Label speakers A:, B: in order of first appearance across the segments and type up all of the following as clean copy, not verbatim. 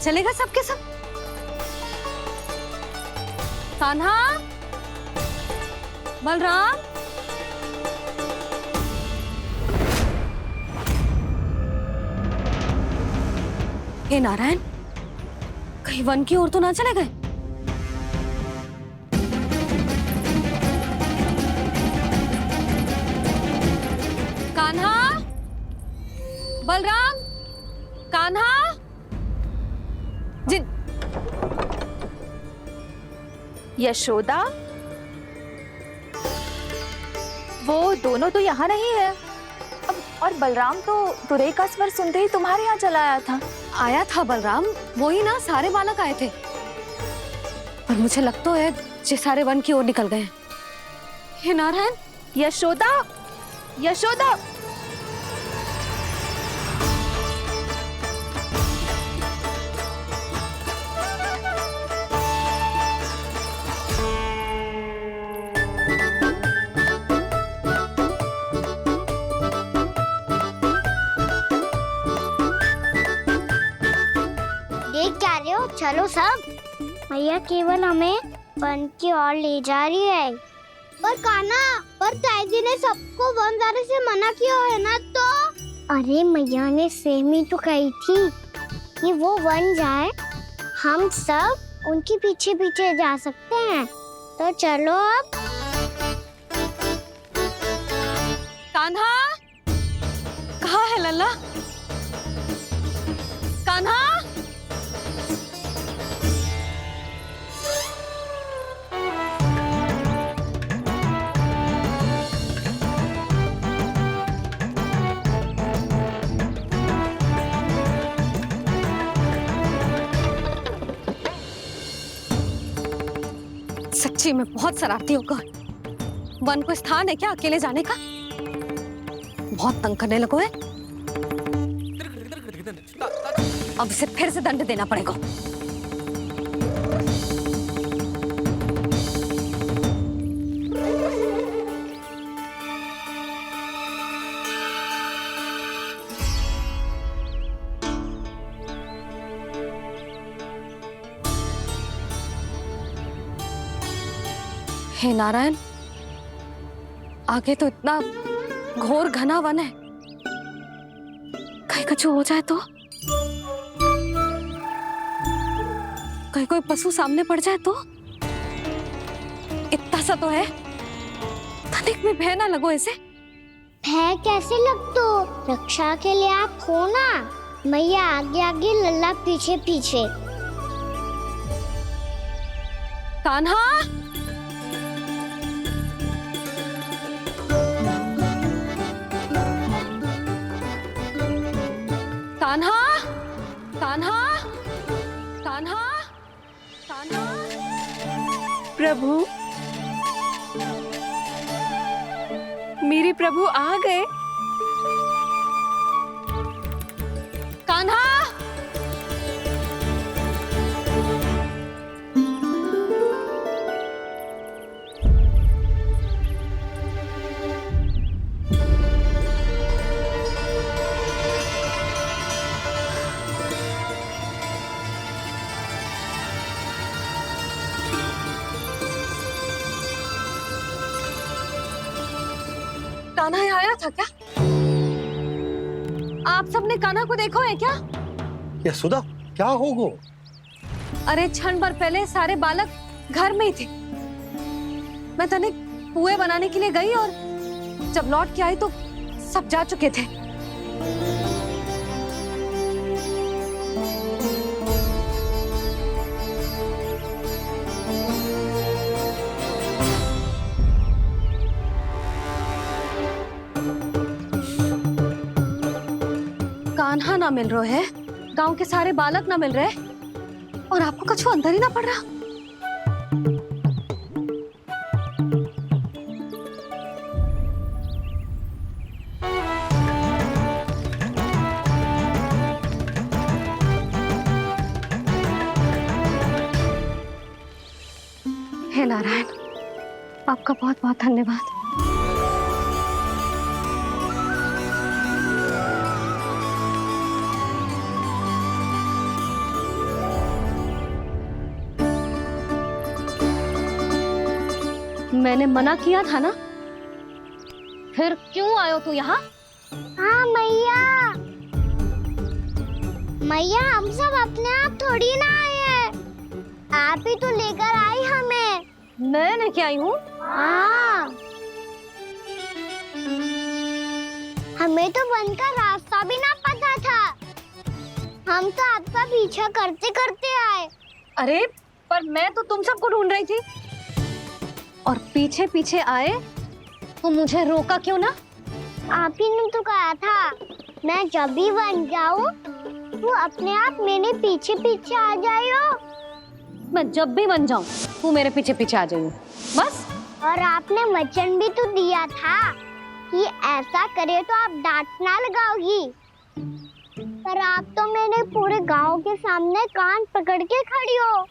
A: चलेगा सबके सब। कान्हा, बलराम, हे नारायण, कहीं वन की ओर तो ना चले गए? कान्हा, बलराम, कान्हा, जिन
B: यशोदा, वो दोनों तो यहाँ नहीं है। अब और बलराम तो तुरई का स्वर सुनते ही तुम्हारे यहाँ चला आया था।
A: आया था बलराम, वो ही ना, सारे बालक आए थे। पर मुझे लगता है ये सारे वन की ओर निकल गए। हे नारायण,
B: यशोदा, यशोदा,
C: देख क्या रहे हो? चलो सब। मैया केवल हमें वन की ओर ले जा रही है। पर कान्हा, पर ताईजी ने सबको वन जाने से मना किया है ना। तो अरे मैया ने सेम ही तो कही थी कि वो वन जाए, हम सब उनके पीछे पीछे जा सकते हैं। तो चलो अब।
A: कान्हा, कहाँ है लल्ला? कान्हा, सच्ची में बहुत शरारती होगा। वन को स्थान है क्या अकेले जाने का? बहुत तंग करने लगो है। अब इसे फिर से दंड देना पड़ेगा। हे नारायण, आगे तो इतना घोर घना वन है, कहीं कुछ हो जाए तो? कहीं कोई पशु सामने पड़ जाए तो? इतना सा तो है, तनिक में भय ना लगो इसे।
C: भय कैसे लग तो? रक्षा के लिए आप हो ना। मैया आगे आगे, लल्ला पीछे पीछे।
A: कान्हा, कान्हा, कान्हा, कान्हा, कान्हा।
B: प्रभु, मेरे प्रभु आ गए।
A: कान्हा, कान्हा यहाँ आया था क्या? आप सबने कान्हा को देखो है क्या?
D: यशोदा, क्या होगो?
A: अरे क्षण भर पहले सारे बालक घर में ही थे। मैं तनिक पुए बनाने के लिए गई और जब लौट के आई तो सब जा चुके थे। कान्हा ना मिल रहे है, गांव के सारे बालक ना मिल रहे, और आपको कछु अंदर ही ना पड़ रहा। हे नारायण, आपका बहुत बहुत धन्यवाद। मैंने मना किया था ना, फिर क्यों आयो तू यहाँ?
C: हाँ मैया, मैया हम सब अपने आप थोड़ी ना आए हैं, आप ही तो लेकर आई हमें।
A: मैं क्या आई हूँ?
C: हाँ, हमें तो वन का रास्ता भी ना पता था, हम तो आपका पीछा करते करते आए।
A: अरे पर मैं तो तुम सबको ढूंढ रही थी, और पीछे पीछे आए तो मुझे रोका क्यों ना?
C: आप ही ने तो कहा था मैं जब भी बन जाऊं तो अपने आप मेरे पीछे पीछे आ जाइयो।
A: मैं जब भी बन जाऊं तू मेरे पीछे पीछे आ जाइयो, बस।
C: और आपने वचन भी तो दिया था कि ऐसा करे तो आप डांट ना लगाओगी, पर आप तो मेरे पूरे गांव के सामने कान पकड़ के खड़ी हो।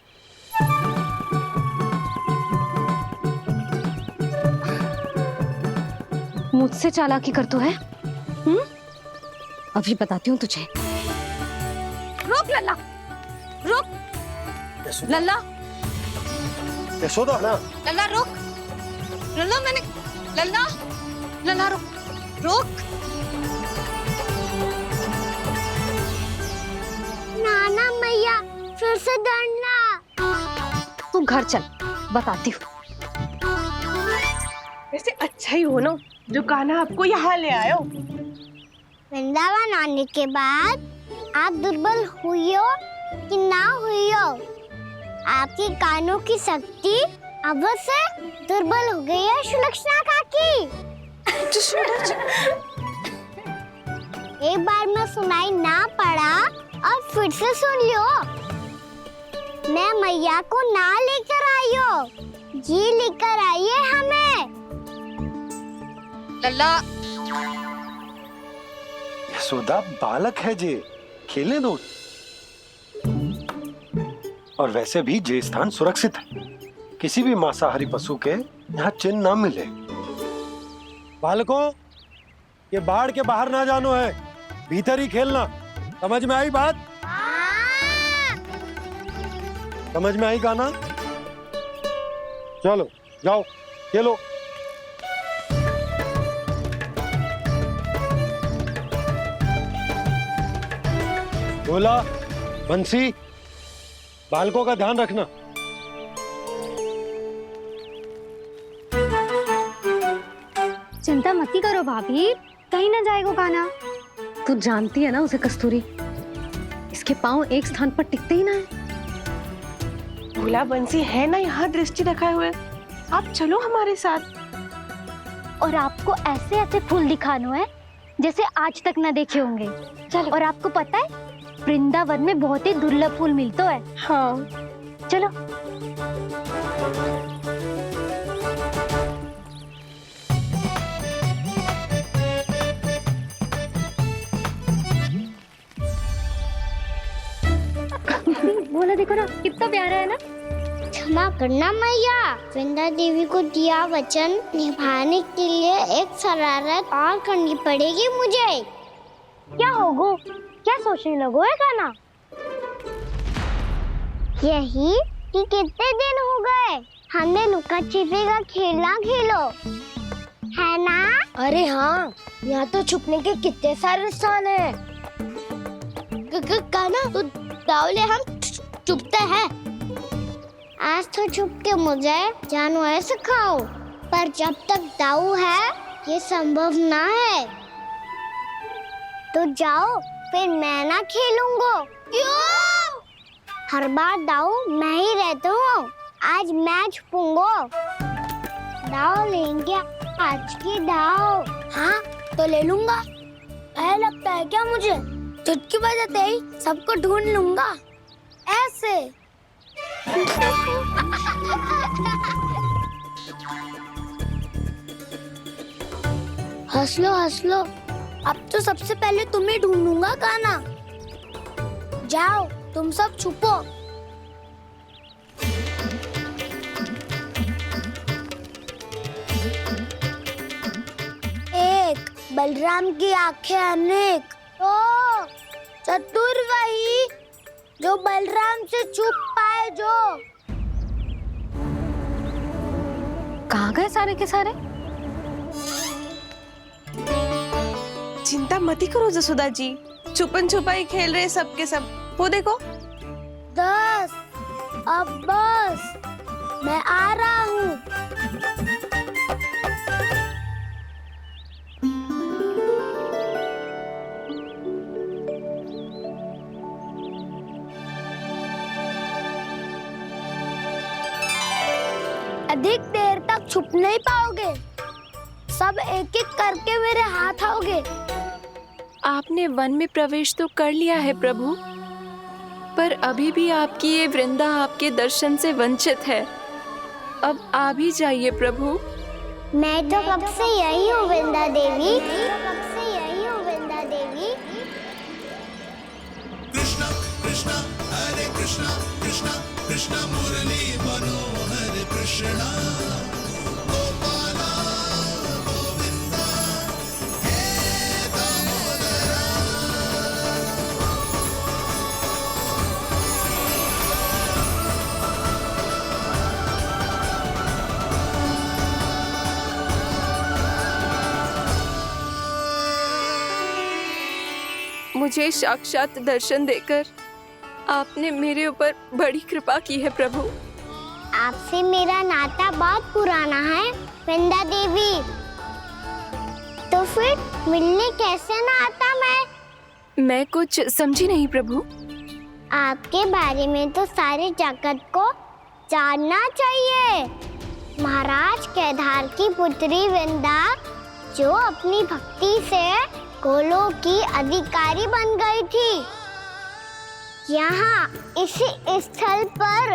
A: मुझसे चालाकी कर तो है? अभी बताती हूँ तुझे। रोक लल्ला, रोक लल्ला,
D: यशोदा ना,
A: लल्ला रोक, लल्ला मैंने, लल्ला, लल्ला रोक, रोक।
C: नाना मैया फिर से डरना।
A: तू घर चल, बताती हूँ।
E: वैसे अच्छा ही हो ना जो कान्हा आपको यहाँ ले आयो।
C: वृंदावन आने के बाद आप दुर्बल हुई हो कि ना हुई हो, आपकी कानों की शक्ति अब से दुर्बल हो गई है सुलक्षणा काकी। एक बार में सुनाई ना पड़ा और फिर से सुन लियो। मैं मैया को ना लेकर आई हो, जी लेकर आई है हमें।
A: लल्ला,
D: यशोदा बालक है जे, खेलने दो। और वैसे भी जे स्थान सुरक्षित है, किसी भी मांसाहारी पशु के यहाँ चिन्ह ना मिले। बालकों, ये बाढ़ के बाहर ना जानो है, भीतर ही खेलना। समझ में आई बात? समझ में आई गाना? चलो जाओ खेलो। बोला बंसी, बालकों का ध्यान रखना।
A: चिंता मत करो भाभी, कहीं ना जाएगा कान्हा। तू जानती है ना उसे कस्तूरी, इसके पांव एक स्थान पर टिकते ही ना है।
E: भोला बंसी है ना यहाँ दृष्टि रखाए हुए, आप चलो हमारे साथ।
C: और आपको ऐसे ऐसे फूल दिखानो है जैसे आज तक न देखे होंगे। चलो। और आपको पता है वृंदावन में बहुत ही दुर्लभ फूल मिलते हैं।
E: हाँ
C: चलो।
A: बोला देखो ना, कितना प्यारा है ना।
C: क्षमा करना मैया, वृंदा देवी को दिया वचन निभाने के लिए एक शरारत और करनी पड़ेगी मुझे। क्या होगो? क्या सोचने लगो है कान्हा? यही कि कितने दिन हो गए हमने लुका छिपी का खेलना खेलो, है ना? अरे हाँ, यहाँ तो छुपने के कितने सारे स्थान है। कान्हा, तो दावले हम छुपते हैं। आज तो छुप के मुझे जानवर सिखाओ, पर जब तक दाऊ है ये संभव ना है। तो जाओ, फिर मैं ना खेलूंगा। क्यों? हर बार दाऊ मैं ही रहता हूँ, आज मैं छुपूंगा। दाऊ लेंगे आज की दाऊ। हाँ तो ले लूंगा। ऐसा लगता है क्या मुझे? चुटकी बजाते ही सबको ढूंढ लूंगा ऐसे। हंस लो, अब तो सबसे पहले तुम्हें ढूंढूंगा कान्हा। जाओ तुम सब छुपो। एक, बलराम की आंखें अनेक। ओ, चतुर वही जो बलराम से छुप पाए जो।
A: कहाँ कहाँ गए सारे के सारे?
E: चिंता मत करो जसोदा जी, छुपन छुपाई खेल रहे सब के सब। वो देखो।
C: 10 अब बस, मैं आ रहा हूँ। अधिक देर तक छुप नहीं पाओगे, सब एक एक करके मेरे हाथ आओगे।
B: आपने वन में प्रवेश तो कर लिया है प्रभु, पर अभी भी आपकी ये वृंदा आपके दर्शन से वंचित है। अब आ भी जाइए प्रभु।
C: मैं तो कब से यही हूँ वृंदा देवी, कब से यही हूँ वृंदा देवी।
F: कृष्णा कृष्णा हरे कृष्णा कृष्णा कृष्णा मुरली मनोहर कृष्णा गोपाला गोविंदा हे दामोदरा।
B: मुझे साक्षात दर्शन देकर आपने मेरे ऊपर बड़ी कृपा की है प्रभु।
C: आपसे मेरा नाता बहुत पुराना है वृंदा देवी, तो फिर मिलने कैसे ना आता
B: मैं कुछ समझी नहीं प्रभु।
C: आपके बारे में तो सारे जगत को जानना चाहिए। महाराज केदार की पुत्री वृंदा, जो अपनी भक्ति से गोलों की अधिकारी बन गई थी, यहाँ इसी स्थल पर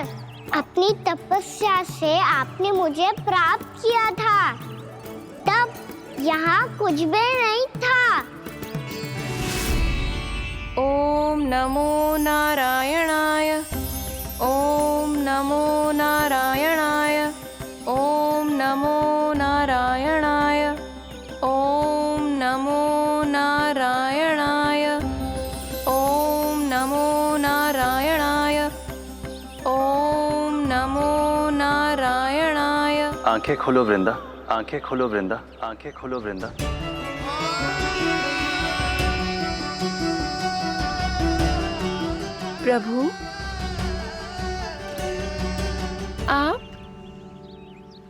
C: अपनी तपस्या से आपने मुझे प्राप्त किया था। तब यहाँ कुछ भी नहीं था।
B: ओम नमो नारायणाय, ओम नमो नारायणाय, ओम नमो नारायणाय, ओम नमो नारायणाय, ओम नमो नारायणाय, ओम नमो नारायणाय।
G: आंखें खोलो वृंदा, आंखें खोलो वृंदा, आंखें खोलो वृंदा।
B: प्रभु आप?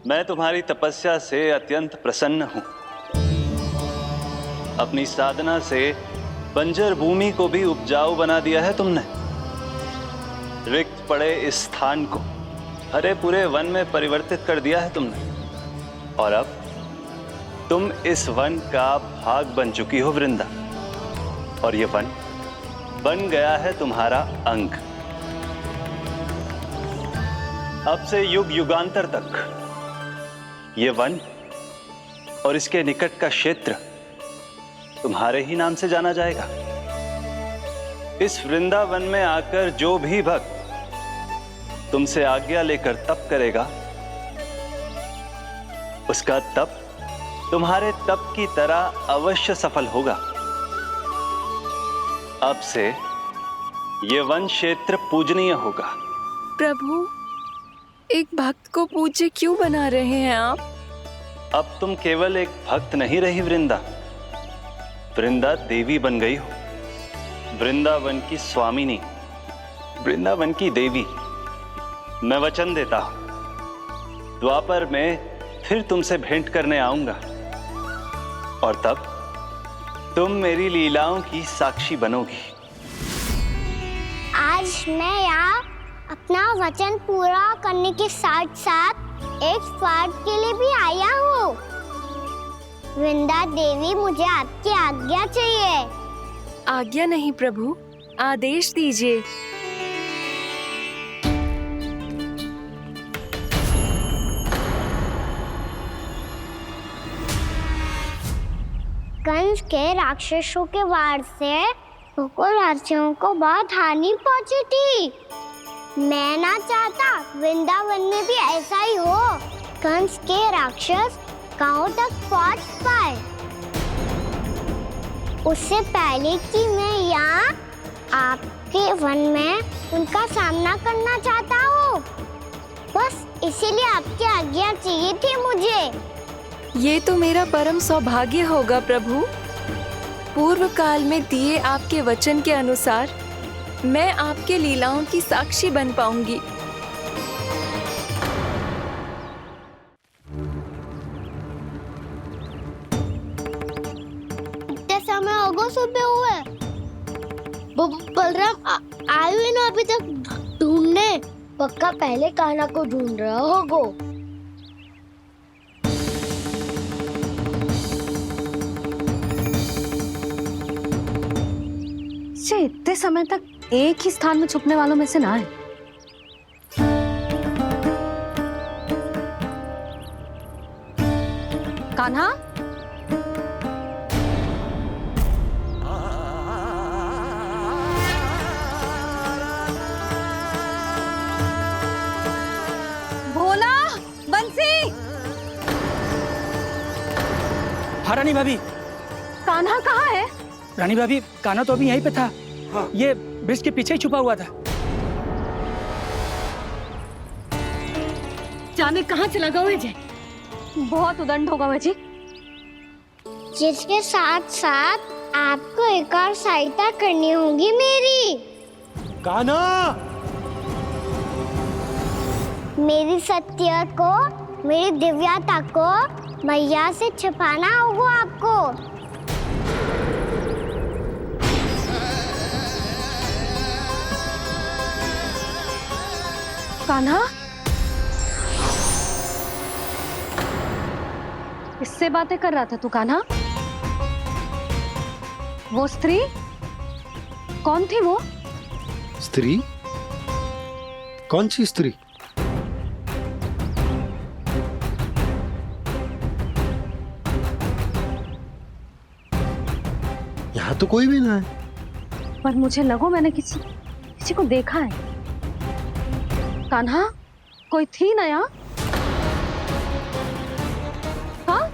G: मैं तुम्हारी तपस्या से अत्यंत प्रसन्न हूं। अपनी साधना से बंजर भूमि को भी उपजाऊ बना दिया है तुमने। रिक्त पड़े इस स्थान को हरे पूरे वन में परिवर्तित कर दिया है तुमने। और अब तुम इस वन का भाग बन चुकी हो वृंदा, और ये वन बन गया है तुम्हारा अंग। अब से युग युगांतर तक ये वन और इसके निकट का क्षेत्र तुम्हारे ही नाम से जाना जाएगा। इस वृंदावन में आकर जो भी भक्त तुमसे आज्ञा लेकर तप करेगा, उसका तप तुम्हारे तप की तरह अवश्य सफल होगा। अब से ये वन क्षेत्र पूजनीय होगा।
B: प्रभु, एक भक्त को पूज्य क्यों बना रहे हैं आप?
G: अब तुम केवल एक भक्त नहीं रही वृंदा, वृंदा देवी बन गई हो। वृंदावन की स्वामिनी, वृंदावन की देवी। मैं वचन देता हूं, द्वापर में फिर तुमसे भेंट करने आऊंगा, और तब तुम मेरी लीलाओं की साक्षी बनोगी।
C: आज मैं यहाँ अपना वचन पूरा करने के साथ साथ एक स्वार्थ के लिए भी आया हूँ। वृंदा देवी, मुझे आपकी आज्ञा चाहिए।
B: आज्ञा नहीं प्रभु, आदेश दीजिए।
C: कंस के राक्षसों के वार से गोकुलवासियों को बहुत हानि पहुंची थी। मैं ना चाहता वृंदावन में भी ऐसा ही हो। कंस के राक्षस गांव तक पहुंच पाए, उससे पहले कि मैं यहाँ आपके वन में उनका सामना करना चाहता हूँ। बस इसीलिए आपकी आज्ञा चाहिए थी मुझे।
B: ये तो मेरा परम सौभाग्य होगा प्रभु। पूर्व काल में दिए आपके वचन के अनुसार मैं आपके लीलाओं की साक्षी बन पाऊंगी।
C: इतने समय होगा सुबह हुए, बलराम आए हुए ना अभी तक ढूंढने। पक्का पहले कान्हा को ढूंढ रहा होगा।
A: से इतने समय तक एक ही स्थान में छुपने वालों में से ना है। कान्हा, भोला, बंसी,
H: हाँ रानी भाभी।
A: कान्हा कहाँ है?
H: रानी भाभी, कान्हा तो अभी यहीं पे था। हाँ। ये ब्रिज के पीछे ही छुपा हुआ था।
A: जाने कहाँ चला गया है? बहुत उदंड होगा वह जी।
C: जिसके साथ साथ आपको एक और सहायता करनी होगी मेरी।
D: कान्हा,
C: मेरी सत्य को, मेरी दिव्यता को मैया से छिपाना होगा आपको।
A: कान्हा, इससे बातें कर रहा था तू कान्हा? वो स्त्री कौन थी? वो
D: स्त्री? कौन सी स्त्री? यहाँ तो कोई भी ना है।
A: पर मुझे लगो मैंने किसी को देखा है। कान्हा, कोई थी ना यहाँ? हाँ?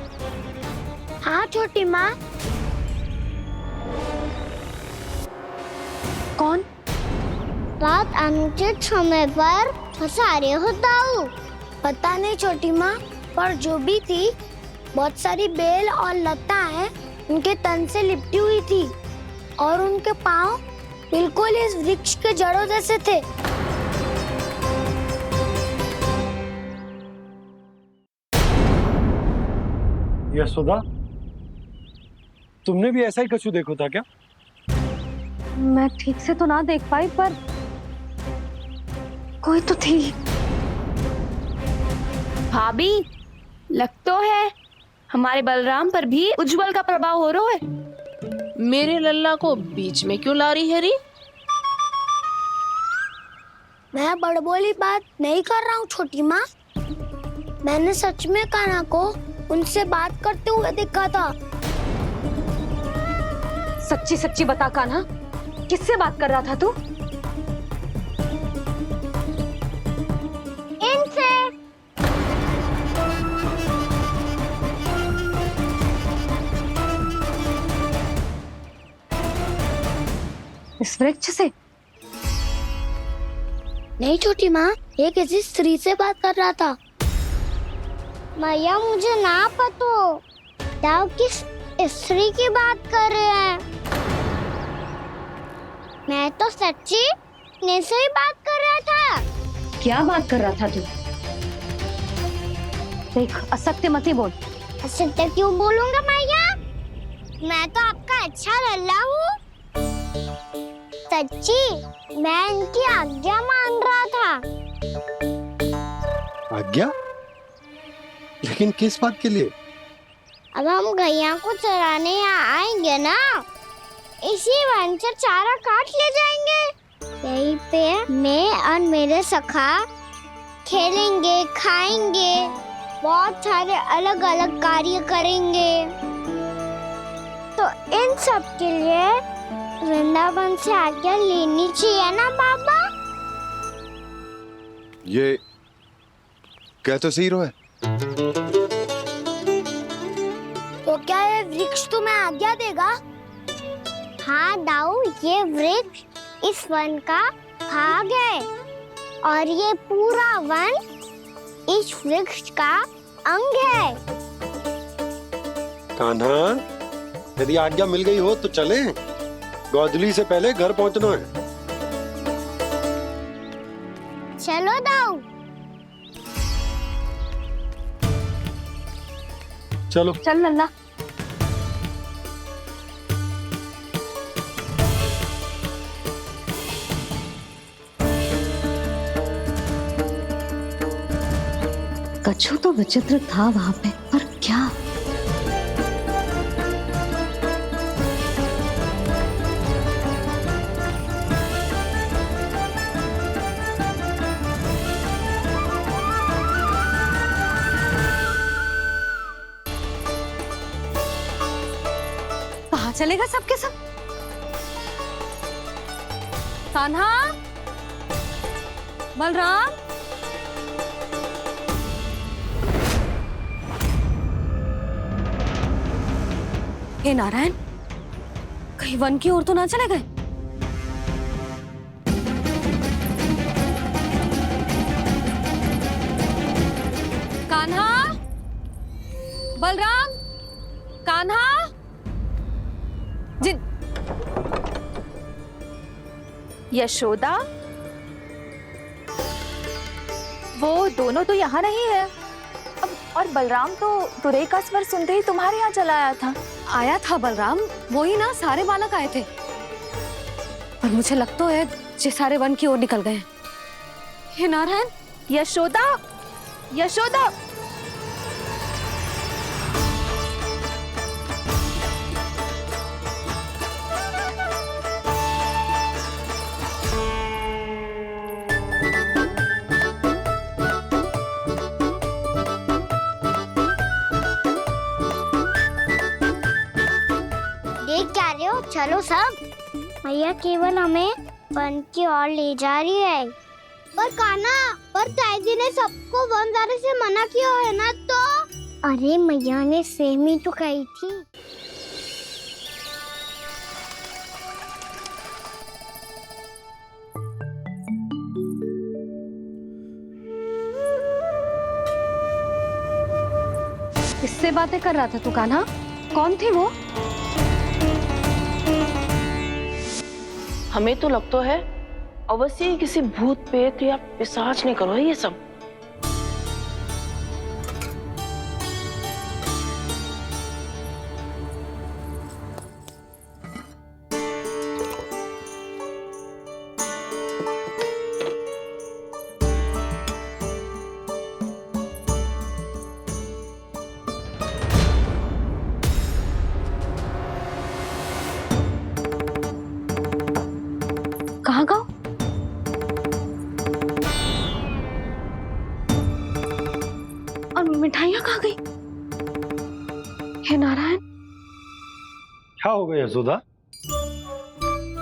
C: हाँ छोटी माँ।
A: कौन?
C: रात अनुचित समय पर फंसारे होता हूँ। पता नहीं छोटी माँ, पर जो भी थी बहुत सारी बेल और लता है उनके तन से लिपटी हुई थी और उनके पाँव बिल्कुल इस वृक्ष के जड़ों जैसे थे।
D: यशोदा, तुमने भी ऐसा ही कछु देखो था क्या?
A: मैं ठीक से तो ना देख पाई, पर कोई तो थी।
I: भाभी, लग तो है हमारे बलराम पर भी उज्जवल का प्रभाव हो रहा है।
E: मेरे लल्ला को बीच में क्यों ला रही है री?
C: मैं बड़बोली बात नहीं कर रहा हूँ छोटी माँ। मैंने सच में कान्हा को उनसे बात करते हुए देखा था।
A: सच्ची सच्ची बता कान्हा, किससे बात कर रहा था तू?
C: इनसे।
A: इस वृक्ष से?
C: नहीं छोटी माँ, ये किसी स्त्री से बात कर रहा था। मैया मुझे ना पतो दाव किस स्त्री की बात कर रहे हैं। मैं तो सच्ची ने से ही बात कर रहा था।
A: क्या बात कर रहा था तू? देख, असत्य मत ही बोल।
C: असत्य क्यों बोलूंगा मैया? मैं तो आपका अच्छा लल्ला हूँ। सच्ची मैं इनकी आज्ञा मान रहा था।
D: आज्ञा? लेकिन किस बात के लिए?
C: अब हम गैया को चराने यहाँ आएंगे ना, इसी वन से चारा काट ले जाएंगे। यहीं पे मैं और मेरे सखा खेलेंगे, खाएंगे, बहुत सारे अलग अलग कार्य करेंगे। तो इन सब के लिए वृंदावन से आज्ञा लेनी चाहिए ना बाबा?
J: ये कह तो सही रहा है।
C: तो क्या ये वृक्ष तुम्हें आज्ञा देगा? हाँ दाऊ, ये वृक्ष इस वन का भाग है और ये पूरा वन इस वृक्ष का अंग है।
D: कान्हा, यदि आज्ञा मिल गई हो तो चले। गोधूली से पहले घर पहुंचना है।
C: चलो दाऊ।
D: चलो।
A: चल लल्ला। कछु तो विचित्र था वहां पे, पर क्या? कहाँ चलेगा सबके सब? कान्हा, बलराम, हे नारायण, कहीं वन की ओर तो ना चले गए? कान्हा, बलराम, कान्हा, जिन
I: यशोदा, वो दोनों तो यहाँ नहीं है। अब और बलराम तो तुरई का स्वर सुनते ही तुम्हारे यहाँ चला आया था।
A: आया था बलराम, वही ना, सारे बालक आए थे। पर मुझे लगता है ये सारे वन की ओर निकल गए हैं। हे नारायण,
I: यशोदा, यशोदा,
C: देख क्या रहे हो? चलो सब। मैया केवल हमें वन की ओर ले जा रही है। पर कान्हा, पर ताईजी ने सबको वन जाने से मना किया है ना तो? अरे मैया ने सेम ही तो कही थी।
A: किससे बातें कर रहा था तू कान्हा? कौन थी वो?
E: हमें तो लगता है अवश्य ही किसी भूत पेत या पिशाच ने करो है ये सब।
A: कहाँ गाँव? और मिठाइयाँ कहाँ गई? हे नारायण,
D: क्या हो गया यशोदा?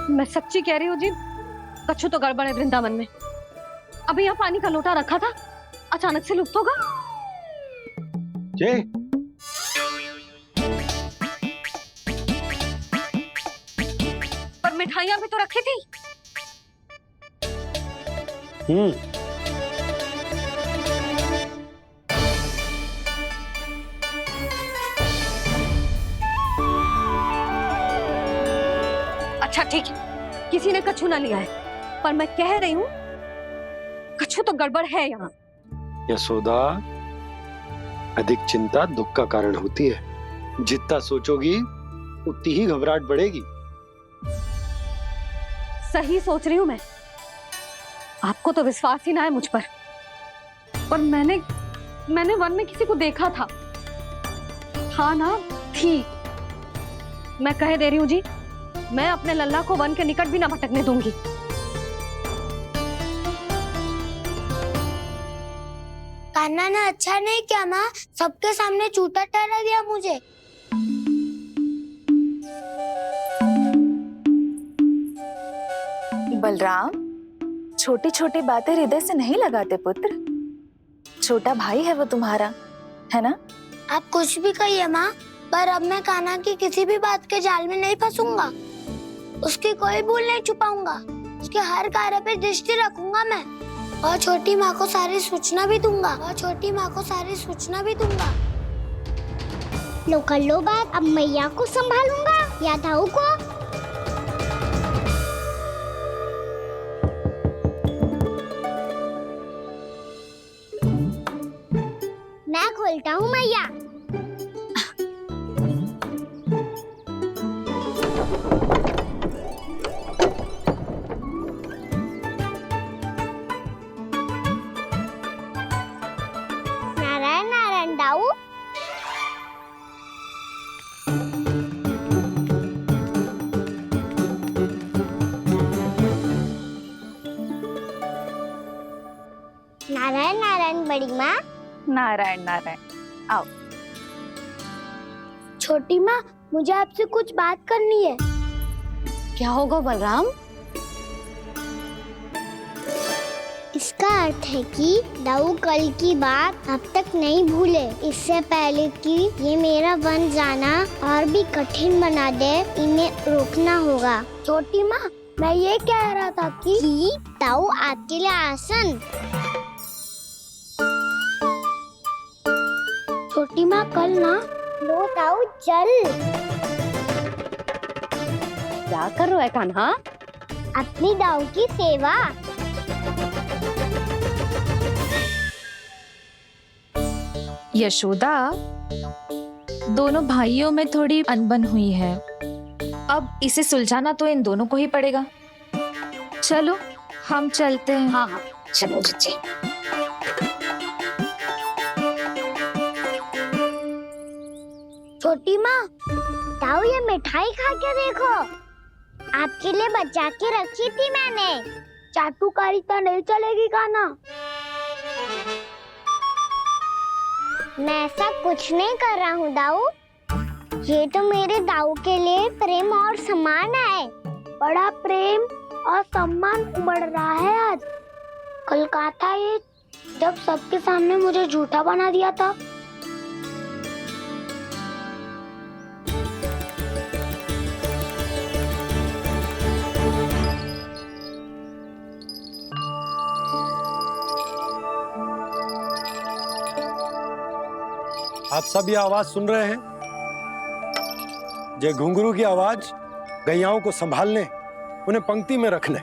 A: मैं सच्ची कह रही हूँ जी, कछु तो गड़बड़ है वृंदावन में। अभी यहाँ पानी का लोटा रखा था, अचानक से लुप्त होगा।
D: जय,
A: पर मिठाइयाँ भी तो रखी थी। अच्छा ठीक है, किसी ने कछु ना लिया है, पर मैं कह रही हूँ कछु तो गड़बड़ है यहाँ।
D: यशोदा, अधिक चिंता दुख का कारण होती है। जितना सोचोगी उतनी ही घबराहट बढ़ेगी।
A: सही सोच रही हूँ मैं। आपको तो विश्वास ही ना है मुझ पर मैंने वन में किसी को देखा था। हाँ ना, थी। मैं कह दे रही हूँ जी, मैं अपने लल्ला को वन के निकट भी ना भटकने दूंगी।
C: कान्हा ने अच्छा नहीं किया माँ, सबके सामने झूठा ठहरा दिया मुझे।
I: बलराम, छोटी छोटी बातें हृदय से नहीं लगाते पुत्र। छोटा भाई है वो तुम्हारा, है ना?
C: आप कुछ भी कहिए माँ, पर अब मैं कान्हा की किसी भी बात के जाल में नहीं फंसूंगा। उसकी कोई भूल नहीं छुपाऊंगा। उसके हर कार्य पे दृष्टि रखूंगा मैं। और छोटी माँ को सारी सूचना भी दूंगा। लो कर लो बात, अब मैया को संभालूंगा या दाऊ को। मैं खोलता हूँ मैया। नारायण नारायण दाऊ। नारायण नारायण बड़ी माँ।
I: नारायण नारायण। आओ।
C: छोटी माँ, मुझे आपसे कुछ बात करनी है।
A: क्या होगा बलराम?
C: इसका अर्थ है कि दाऊ कल की बात अब तक नहीं भूले। इससे पहले कि ये मेरा वन जाना और भी कठिन बना दे, इन्हें रोकना होगा। छोटी माँ, मैं ये कह रहा था कि दाऊ आपके लिए आसन। छोटी माँ, कल ना लो दाऊ चल।
A: क्या कर रहा है कान्हा?
C: अपनी दाऊ की सेवा।
I: यशोदा, दोनों भाइयों में थोड़ी अनबन हुई है। अब इसे सुलझाना तो इन दोनों को ही पड़ेगा। चलो हम चलते हैं।
A: हाँ हाँ, चलो बच्चे।
C: छोटी माँ, दाऊ ये मिठाई खा के देखो। आपके लिए बचा के रखी थी मैंने। चाटुकारिता नहीं चलेगी कान्हा। मैं ऐसा कुछ नहीं कर रहा हूँ दाऊ। ये तो मेरे दाऊ के लिए प्रेम और सम्मान है। बड़ा प्रेम और सम्मान उमड़ रहा है आज। कल कहा था ये, जब सबके सामने मुझे झूठा बना दिया था।
D: आप सब ये आवाज सुन रहे हैं? ये घुंघरू की आवाज गैयाओं को संभालने, उन्हें पंक्ति में रखने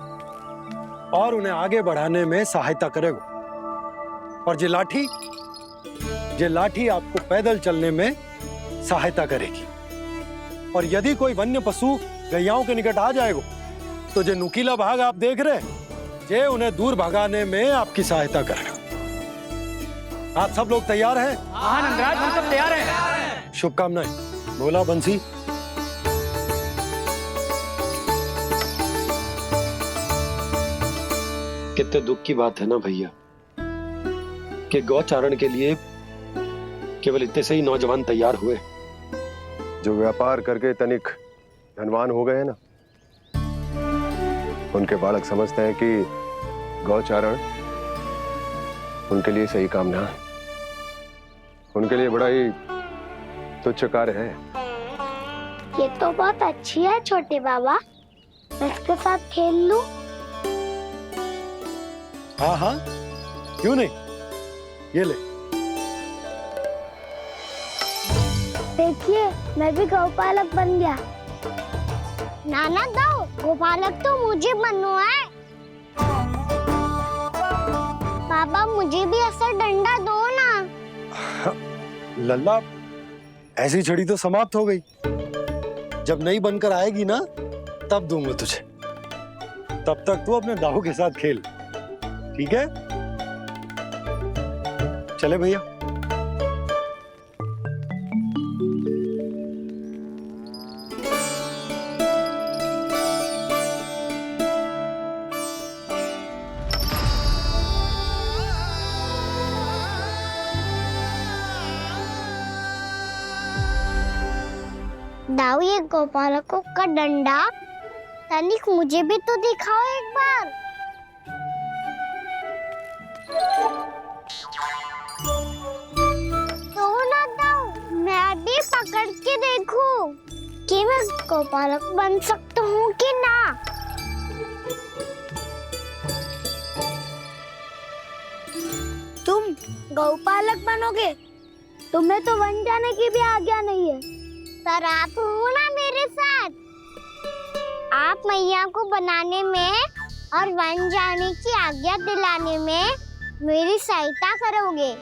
D: और उन्हें आगे बढ़ाने में सहायता करेगा। और ये लाठी आपको पैदल चलने में सहायता करेगी। और यदि कोई वन्य पशु गैयाओं के निकट आ जाएगा तो जो नुकीला भाग आप देख रहे हैं, ये उन्हें दूर भगाने में आपकी सहायता करेगा। आप सब लोग तैयार हैं?
H: हाँ नंदराज, हम सब तैयार हैं।
D: शुभकामनाएं। बोला बंसी। कितने दुख की बात है ना भैया कि गौचारण के लिए केवल इतने से ही नौजवान तैयार हुए।
J: जो व्यापार करके तनिक धनवान हो गए ना, उनके बालक समझते हैं कि गौचारण उनके लिए सही काम ना है। उनके लिए बड़ा ही तुच्छ कार्य है।
C: ये तो बहुत अच्छी है छोटे बाबा, मैं इसके साथ खेल लूं?
D: हाँ हाँ, क्यों नहीं। ये ले।
C: देखिए, मैं भी गौपालक बन गया। नाना दाऊ, गौपालक तो मुझे बनना है। बाबा मुझे भी ऐसा डंडा दो ना।
D: लल्ला, ऐसी छड़ी तो समाप्त हो गई। जब नई बनकर आएगी ना, तब दूंगा तुझे। तब तक तू अपने दाऊ के साथ खेल, ठीक है? चले भैया।
C: दाऊ, ये गोपालकों का डंडा तनिक मुझे भी तो दिखाओ एक बार। तो ना दाऊ, मैं भी पकड़ के देखूं कि मैं गोपालक बन सकता हूँ कि ना। गौपालक बनोगे? तुम्हें तो वन जाने की भी आज्ञा नहीं है। पर आप हो ना मेरे साथ। आप मैया को बनाने में और वन जाने की आज्ञा दिलाने में मेरी सहायता करोगे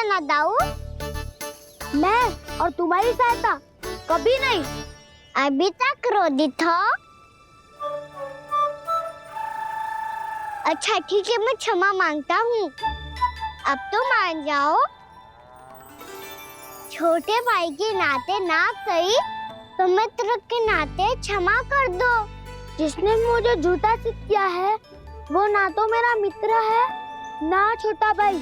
C: ना दाऊ? मैं और तुम्हारी सहायता कभी नहीं। अभी तक क्रोधित हो? अच्छा ठीक है, मैं क्षमा मांगता हूँ। अब तो मान जाओ। छोटे भाई के नाते ना सही तो मित्र के नाते क्षमा कर दो। जिसने मुझे जूता सीख किया है वो ना तो मेरा मित्र है ना छोटा भाई।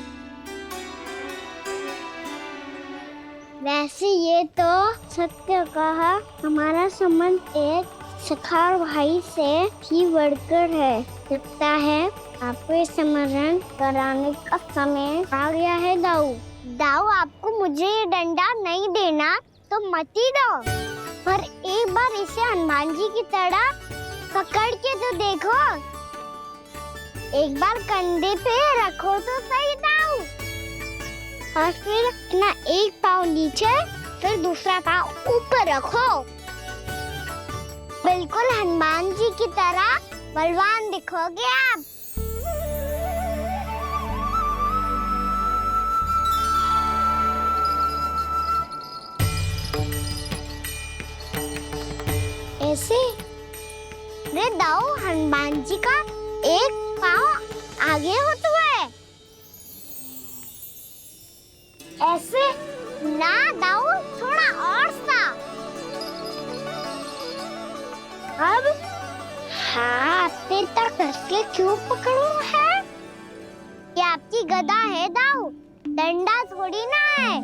C: वैसे ये तो सत्य कहा, हमारा संबंध एक सखा भाई से भी बढ़कर है। लगता है आपको स्मरण कराने का समय आ गया है दाऊ। दाऊ आपको मुझे ये डंडा नहीं देना तो मत ही दो, पर एक बार इसे हनुमान जी की तरह पकड़ के तो देखो। एक बार कंधे पे रखो तो सही दाऊ, और फिर अपना एक पाँव नीचे फिर दूसरा पाँव ऊपर रखो। बिल्कुल हनुमान जी की तरह बलवान दिखोगे आप। ऐसे रे दाऊ, हनुमान जी का एक पाँव आगे होता है। ऐसे ना दाऊ, थोड़ा और सा। अब हाथ पे तक कसके क्यों पकड़ो है? ये आपकी गदा है दाऊ, डंडा थोड़ी ना है।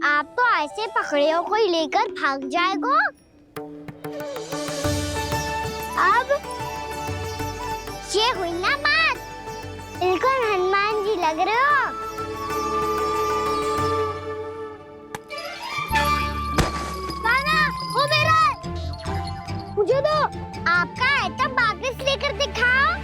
C: आप तो ऐसे पकड़े हो कोई लेकर भाग जाएगा। अब ये हुई ना बात, बिल्कुल हनुमान जी लग रहे हो। कान्हा, वो मेरा है। मुझे दो। आपका है तब वापस लेकर दिखाओ।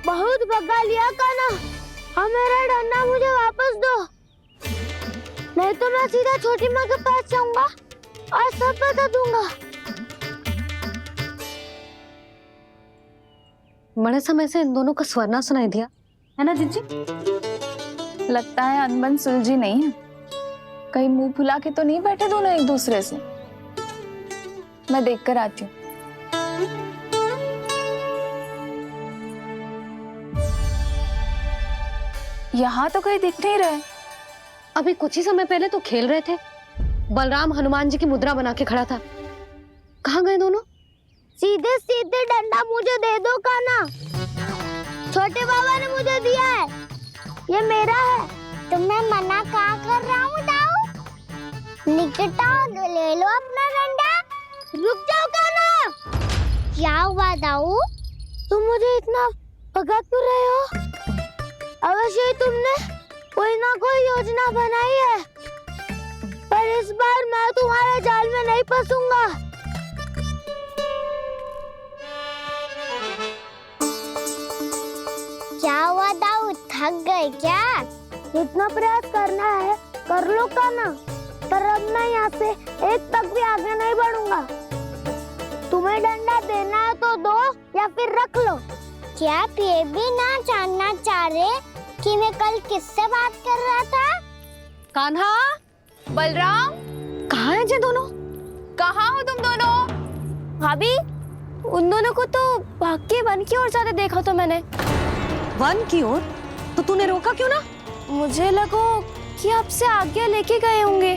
C: बहुत भगा लिया कान्हा, अब मेरा डंडा मुझे वापस दो, नहीं तो मैं सीधा छोटी माँ के पास जाऊंगा और सब बता दूंगा।
A: बड़े समय से इन दोनों का स्वर ना सुनाई दिया, है ना जीजी?
B: लगता है अनबन सुलझी नहीं है। कहीं मुंह फुला के तो नहीं बैठे दोनों एक दूसरे से। मैं देख कर आती हूँ। यहाँ तो कहीं दिख नहीं रहे।
A: अभी कुछ ही समय पहले तो खेल रहे थे। बलराम हनुमान जी की मुद्रा बना के खड़ा था। कहाँ गए दोनों?
C: सीधे सीधे डंडा मुझे दे दो कान्हा, छोटे बाबा ने मुझे दिया है, ये मेरा है। तो मैं मना कहाँ कर रहा हूँ दाऊ? निकट आओ, ले लो अपना डंडा। रुक जाओ कान्हा। क्या हुआ दाऊ? तुम मुझे इतना भगा क्यों रहे हो? अवश्य ही तुमने कोई ना कोई योजना बनाई है, पर इस बार मैं तुम्हारे जाल में नहीं फंसूंगा। क्या हुआ दाऊ, थक गए क्या? जितना प्रयास करना है कर लो कान्हा, पर अब मैं यहाँ से एक तक भी आगे नहीं बढ़ूंगा। तुम्हें डंडा देना है तो दो या फिर रख लो। क्या आप ये भी ना जानना चाह रहे कि मैं कल किससे बात कर रहा था?
A: कान्हा,
B: बलराम,
A: कहाँ हैं ये दोनों?
B: कहाँ हो तुम दोनों?
C: भाभी, उन दोनों को तो भाग के वन की ओर जाते देखा तो मैंने।
A: वन की ओर? तो तूने रोका क्यों ना?
C: मुझे लगो कि आपसे आगे लेके गए होंगे,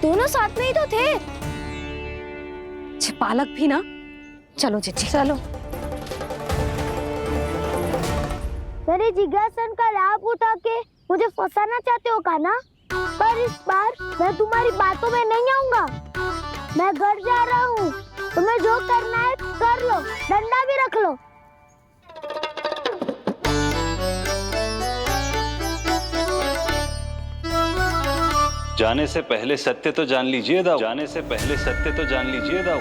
C: दोनों साथ में ही तो थे।
A: पालक भी ना। चलो चिच्ची चलो।
C: मेरे जिज्ञासन का लाभ उठा के मुझे फंसाना चाहते हो कान्हा? पर इस बार मैं तुम्हारी बातों में नहीं आऊंगा। मैं घर जा रहा हूँ, तुम्हें जो करना है कर लो, डंडा भी रख लो।
G: जाने से पहले सत्य तो जान लीजिए दाऊ। जाने से पहले सत्य तो जान लीजिए दाऊ।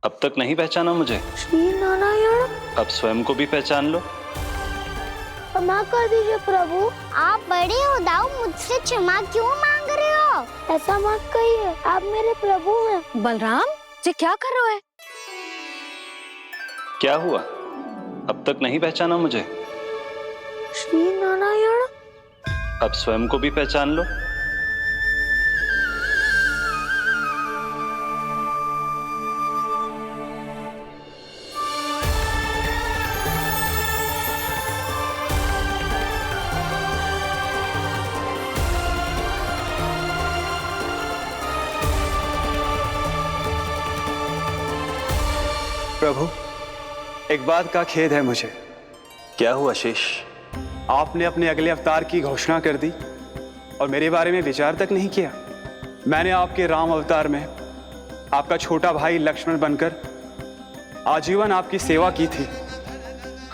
G: अब तक नहीं पहचाना मुझे?
C: श्री नारायण।
G: अब स्वयं को भी पहचान लो।
C: क्षमा कर दीजिए प्रभु। आप बड़े हो दाऊ, मुझसे क्षमा क्यों मांग रहे हो? ऐसा मत कहिए, आप मेरे प्रभु हैं।
A: बलराम जी क्या कर रहे हो?
G: क्या हुआ? अब तक नहीं पहचाना मुझे?
C: श्री नारायण।
G: अब स्वयं को भी पहचान लो।
K: प्रभु, एक बात का खेद है मुझे।
G: क्या हुआ शेष?
K: आपने अपने अगले अवतार की घोषणा कर दी और मेरे बारे में विचार तक नहीं किया। मैंने आपके राम अवतार में आपका छोटा भाई लक्ष्मण बनकर आजीवन आपकी सेवा की थी,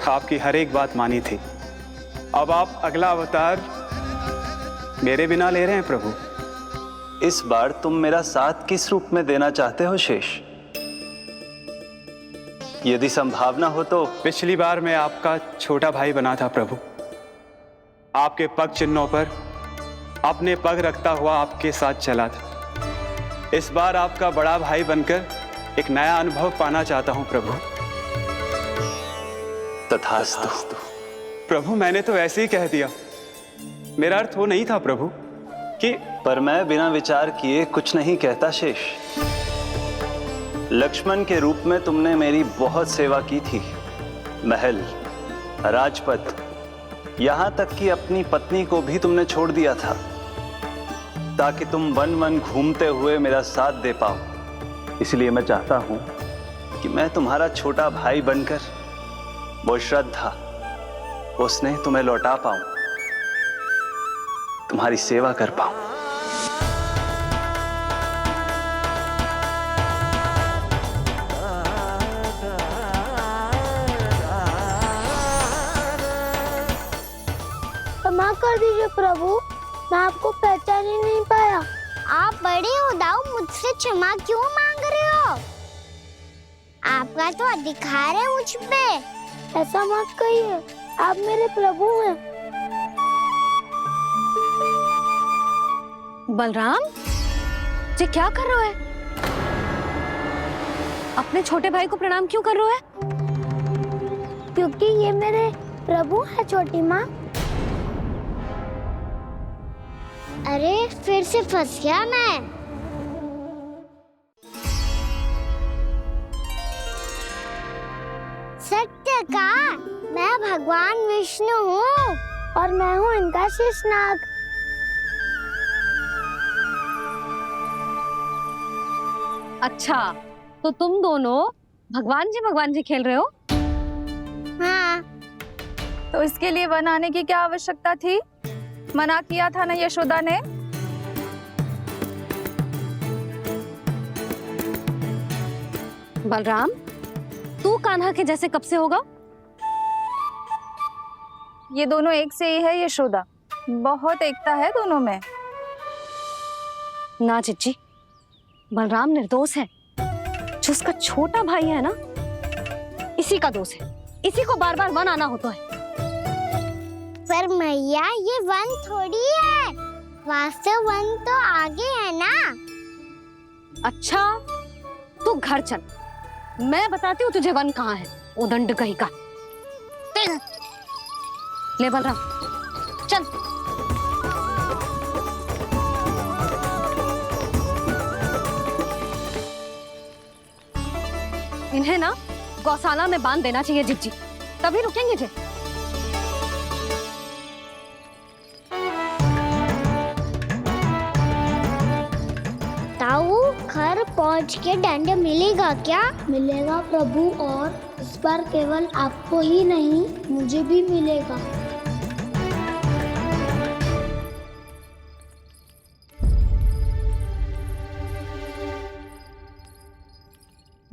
K: आपकी हर एक बात मानी थी। अब आप अगला अवतार मेरे बिना ले रहे हैं प्रभु।
G: इस बार तुम मेरा साथ किस रूप में देना चाहते हो शेष? यदि संभावना हो तो।
K: पिछली बार मैं आपका छोटा भाई बना था प्रभु, आपके पग चिन्हों पर अपने पग रखता हुआ आपके साथ चला था। इस बार आपका बड़ा भाई बनकर एक नया अनुभव पाना चाहता हूं प्रभु।
G: तथास्तु।
K: प्रभु, मैंने तो ऐसे ही कह दिया, मेरा अर्थ वो नहीं था प्रभु कि।
G: पर मैं बिना विचार किए कुछ नहीं कहता शेष। लक्ष्मण के रूप में तुमने मेरी बहुत सेवा की थी। महल, राजपथ, यहां तक कि अपनी पत्नी को भी तुमने छोड़ दिया था ताकि तुम वन वन घूमते हुए मेरा साथ दे पाओ। इसलिए मैं चाहता हूं कि मैं तुम्हारा छोटा भाई बनकर वो श्रद्धा, वो स्नेह तुम्हें लौटा पाऊं, तुम्हारी सेवा कर पाऊं।
C: क्षमा कर दीजिए प्रभु, मैं आपको पहचान ही नहीं पाया। आप बड़े हो दाऊ, मुझसे क्षमा क्यों मांग रहे हो? आपका तो अधिकार है मुझ पे। ऐसा मत कहिए, आप मेरे प्रभु हैं।
A: बलराम जी क्या कर रहे हो? अपने छोटे भाई को प्रणाम क्यों कर रहे हो?
C: क्योंकि ये मेरे प्रभु है छोटी माँ। अरे फिर से फंस गया मैं। सत्य का, मैं भगवान विष्णु हूँ और मैं हूँ इनका शेषनाग।
A: अच्छा, तो तुम दोनों भगवान जी खेल रहे हो?
C: हाँ।
I: तो इसके लिए वन आने की क्या आवश्यकता थी? मना किया था ना यशोदा ने।
A: बलराम, तू कान्हा के जैसे कब से होगा?
I: ये दोनों एक से ही है यशोदा, बहुत एकता है दोनों में।
A: ना चिच्ची, बलराम निर्दोष है। जो उसका छोटा भाई है ना, इसी का दोष है। इसी को बार बार वन आना होता है।
C: पर मैया, ये वन थोड़ी है, वास्तव वन तो आगे है ना।
A: अच्छा तू घर चल, मैं बताती हूँ तुझे वन कहाँ है, उदंड कहीं का। ले बलराम चल। इन्हें ना गौशाला में बांध देना चाहिए जिज्जी, तभी रुकेंगे जे।
C: ताऊ घर पहुंच के दंड मिलेगा क्या? मिलेगा प्रभु, और इस बार केवल आपको ही नहीं मुझे भी मिलेगा।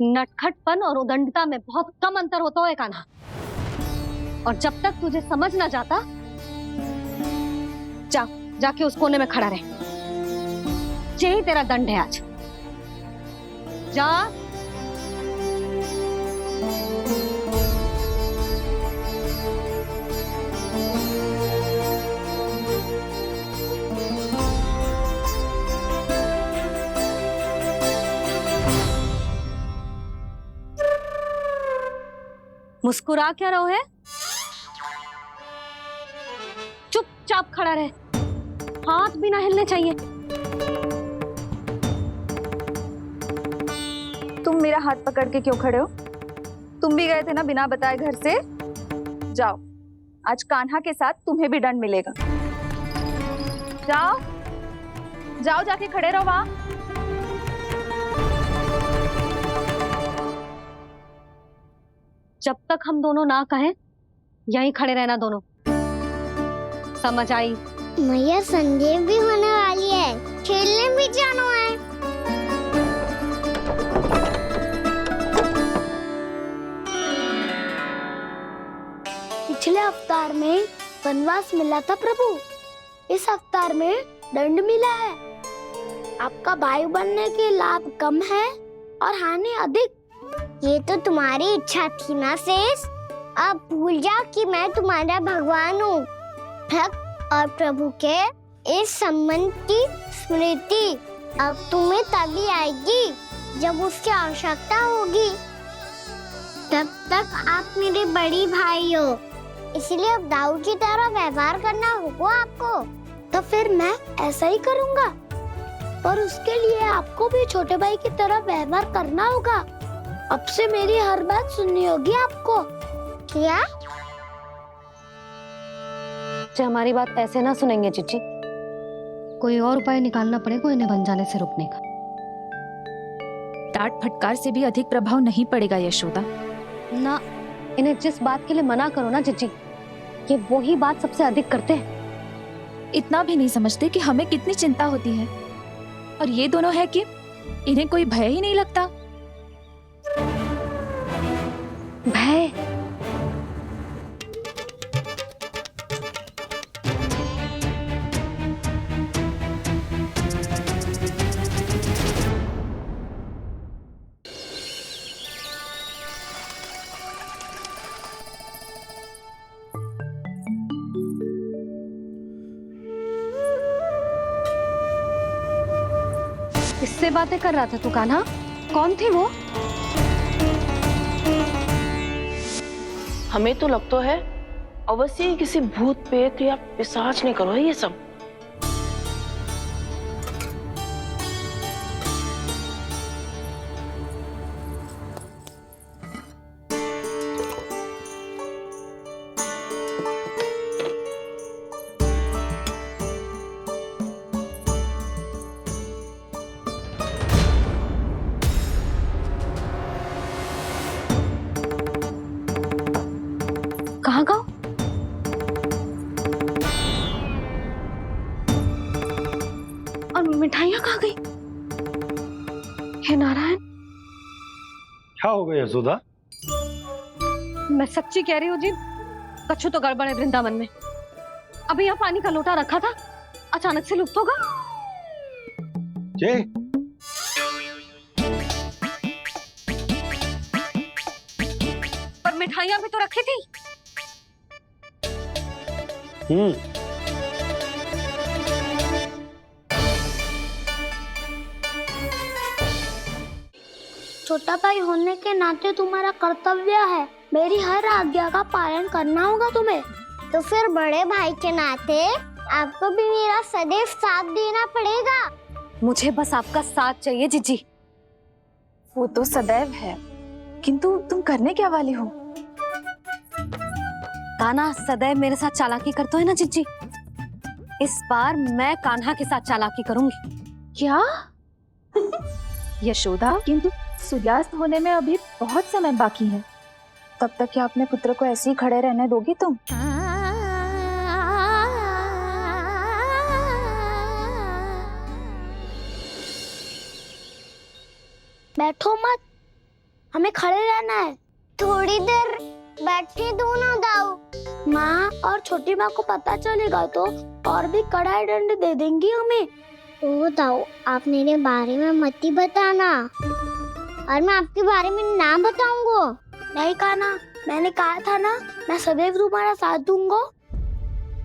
A: नटखटपन और उदंडता में बहुत कम अंतर होता है कान्हा, और जब तक तुझे समझ ना जाता, जाके उस कोने में खड़ा रहे। यही तेरा दंड है आज। जा। मुस्कुरा क्या रहो है? चुपचाप खड़ा रहे, हाथ भी ना हिलने चाहिए।
I: तुम मेरा हाथ पकड़ के क्यों खड़े हो? तुम भी गए थे ना बिना बताए घर से। जाओ, आज कान्हा के साथ तुम्हें भी दंड मिलेगा। जाओ जाओ, जाके खड़े रहो वहां।
A: जब तक हम दोनों ना कहें, यहीं खड़े रहना दोनों। समझ आई?
C: मैया संडे भी होने वाली है, खेलने भी जाना है। पिछले अवतार में वनवास मिला था प्रभु, इस अवतार में दंड मिला है। आपका भाई बनने के लाभ कम है और हानि अधिक। ये तो तुम्हारी इच्छा थी ना शेष, अब भूल जा कि मैं तुम्हारा भगवान हूँ। भक्त और प्रभु के इस संबंध की स्मृति अब तुम्हें तभी आएगी जब उसकी आवश्यकता होगी। तब तक आप मेरे बड़ी भाई हो, इसलिए अब दाऊ की तरह व्यवहार करना होगा आपको। तो फिर मैं ऐसा ही करूँगा, पर उसके लिए आपको भी छोटे भाई की तरह व्यवहार करना होगा। अब से मेरी हर बात सुननी होगी आपको। क्या?
A: हमारी बात ऐसे ना सुनेंगे चिच्ची, कोई और उपाय निकालना पड़ेगा इन्हें बन जाने से रुकने का।
I: डांट फटकार से भी अधिक प्रभाव नहीं पड़ेगा यशोदा।
A: ना, इन्हें जिस बात के लिए मना करो ना चिच्ची, ये वही बात सबसे अधिक करते हैं।
I: इतना भी नहीं समझते कि हमें कितनी चिंता होती है, और ये दोनों है कि इन्हें कोई भय ही नहीं लगता।
A: भय? किससे बातें कर रहा था तू कान्हा? कौन थे वो?
E: हमें तो लगता है अवश्य ही किसी भूत प्रेत या पिशाच ने करो है ये सब।
A: कहाँ गाँव? और मिठाइयाँ कहाँ गई? हे नारायण,
D: क्या हो गया यशोदा?
A: मैं सच्ची कह रही हूँ जी, कछु तो गड़बड़ है वृंदावन में। अभी यहाँ पानी का लोटा रखा था, अचानक से लुप्त होगा।
D: जय,
A: पर मिठाइयाँ भी तो रखी थी।
C: छोटा भाई होने के नाते तुम्हारा कर्तव्य है, मेरी हर आज्ञा का पालन करना होगा तुम्हें। तो फिर बड़े भाई के नाते आपको भी मेरा सदैव साथ देना पड़ेगा।
A: मुझे बस आपका साथ चाहिए जीजी।
I: वो तो सदैव है, किंतु तुम करने क्या वाली हो?
A: कान्हा सदैव मेरे साथ चालाकी करता है ना जीजी, इस बार मैं कान्हा के साथ चालाकी करूंगी।
I: क्या? यशोदा, किंतु सूर्यास्त होने में अभी बहुत समय बाकी है, तब तक क्या अपने पुत्र को ऐसे ही खड़े रहने दोगी तुम?
C: बैठो मत, हमें खड़े रहना है। थोड़ी देर बैठे दो ना दाऊ। माँ और छोटी माँ को पता चलेगा तो और भी कड़ा दंड दे देंगी हमें। ओ दाऊ, आप मेरे बारे में मत ही बताना, और मैं आपके बारे में ना बताऊंगा। नहीं कान्हा, मैंने कहा था ना, मैं सदैव तुम्हारा साथ दूंगा,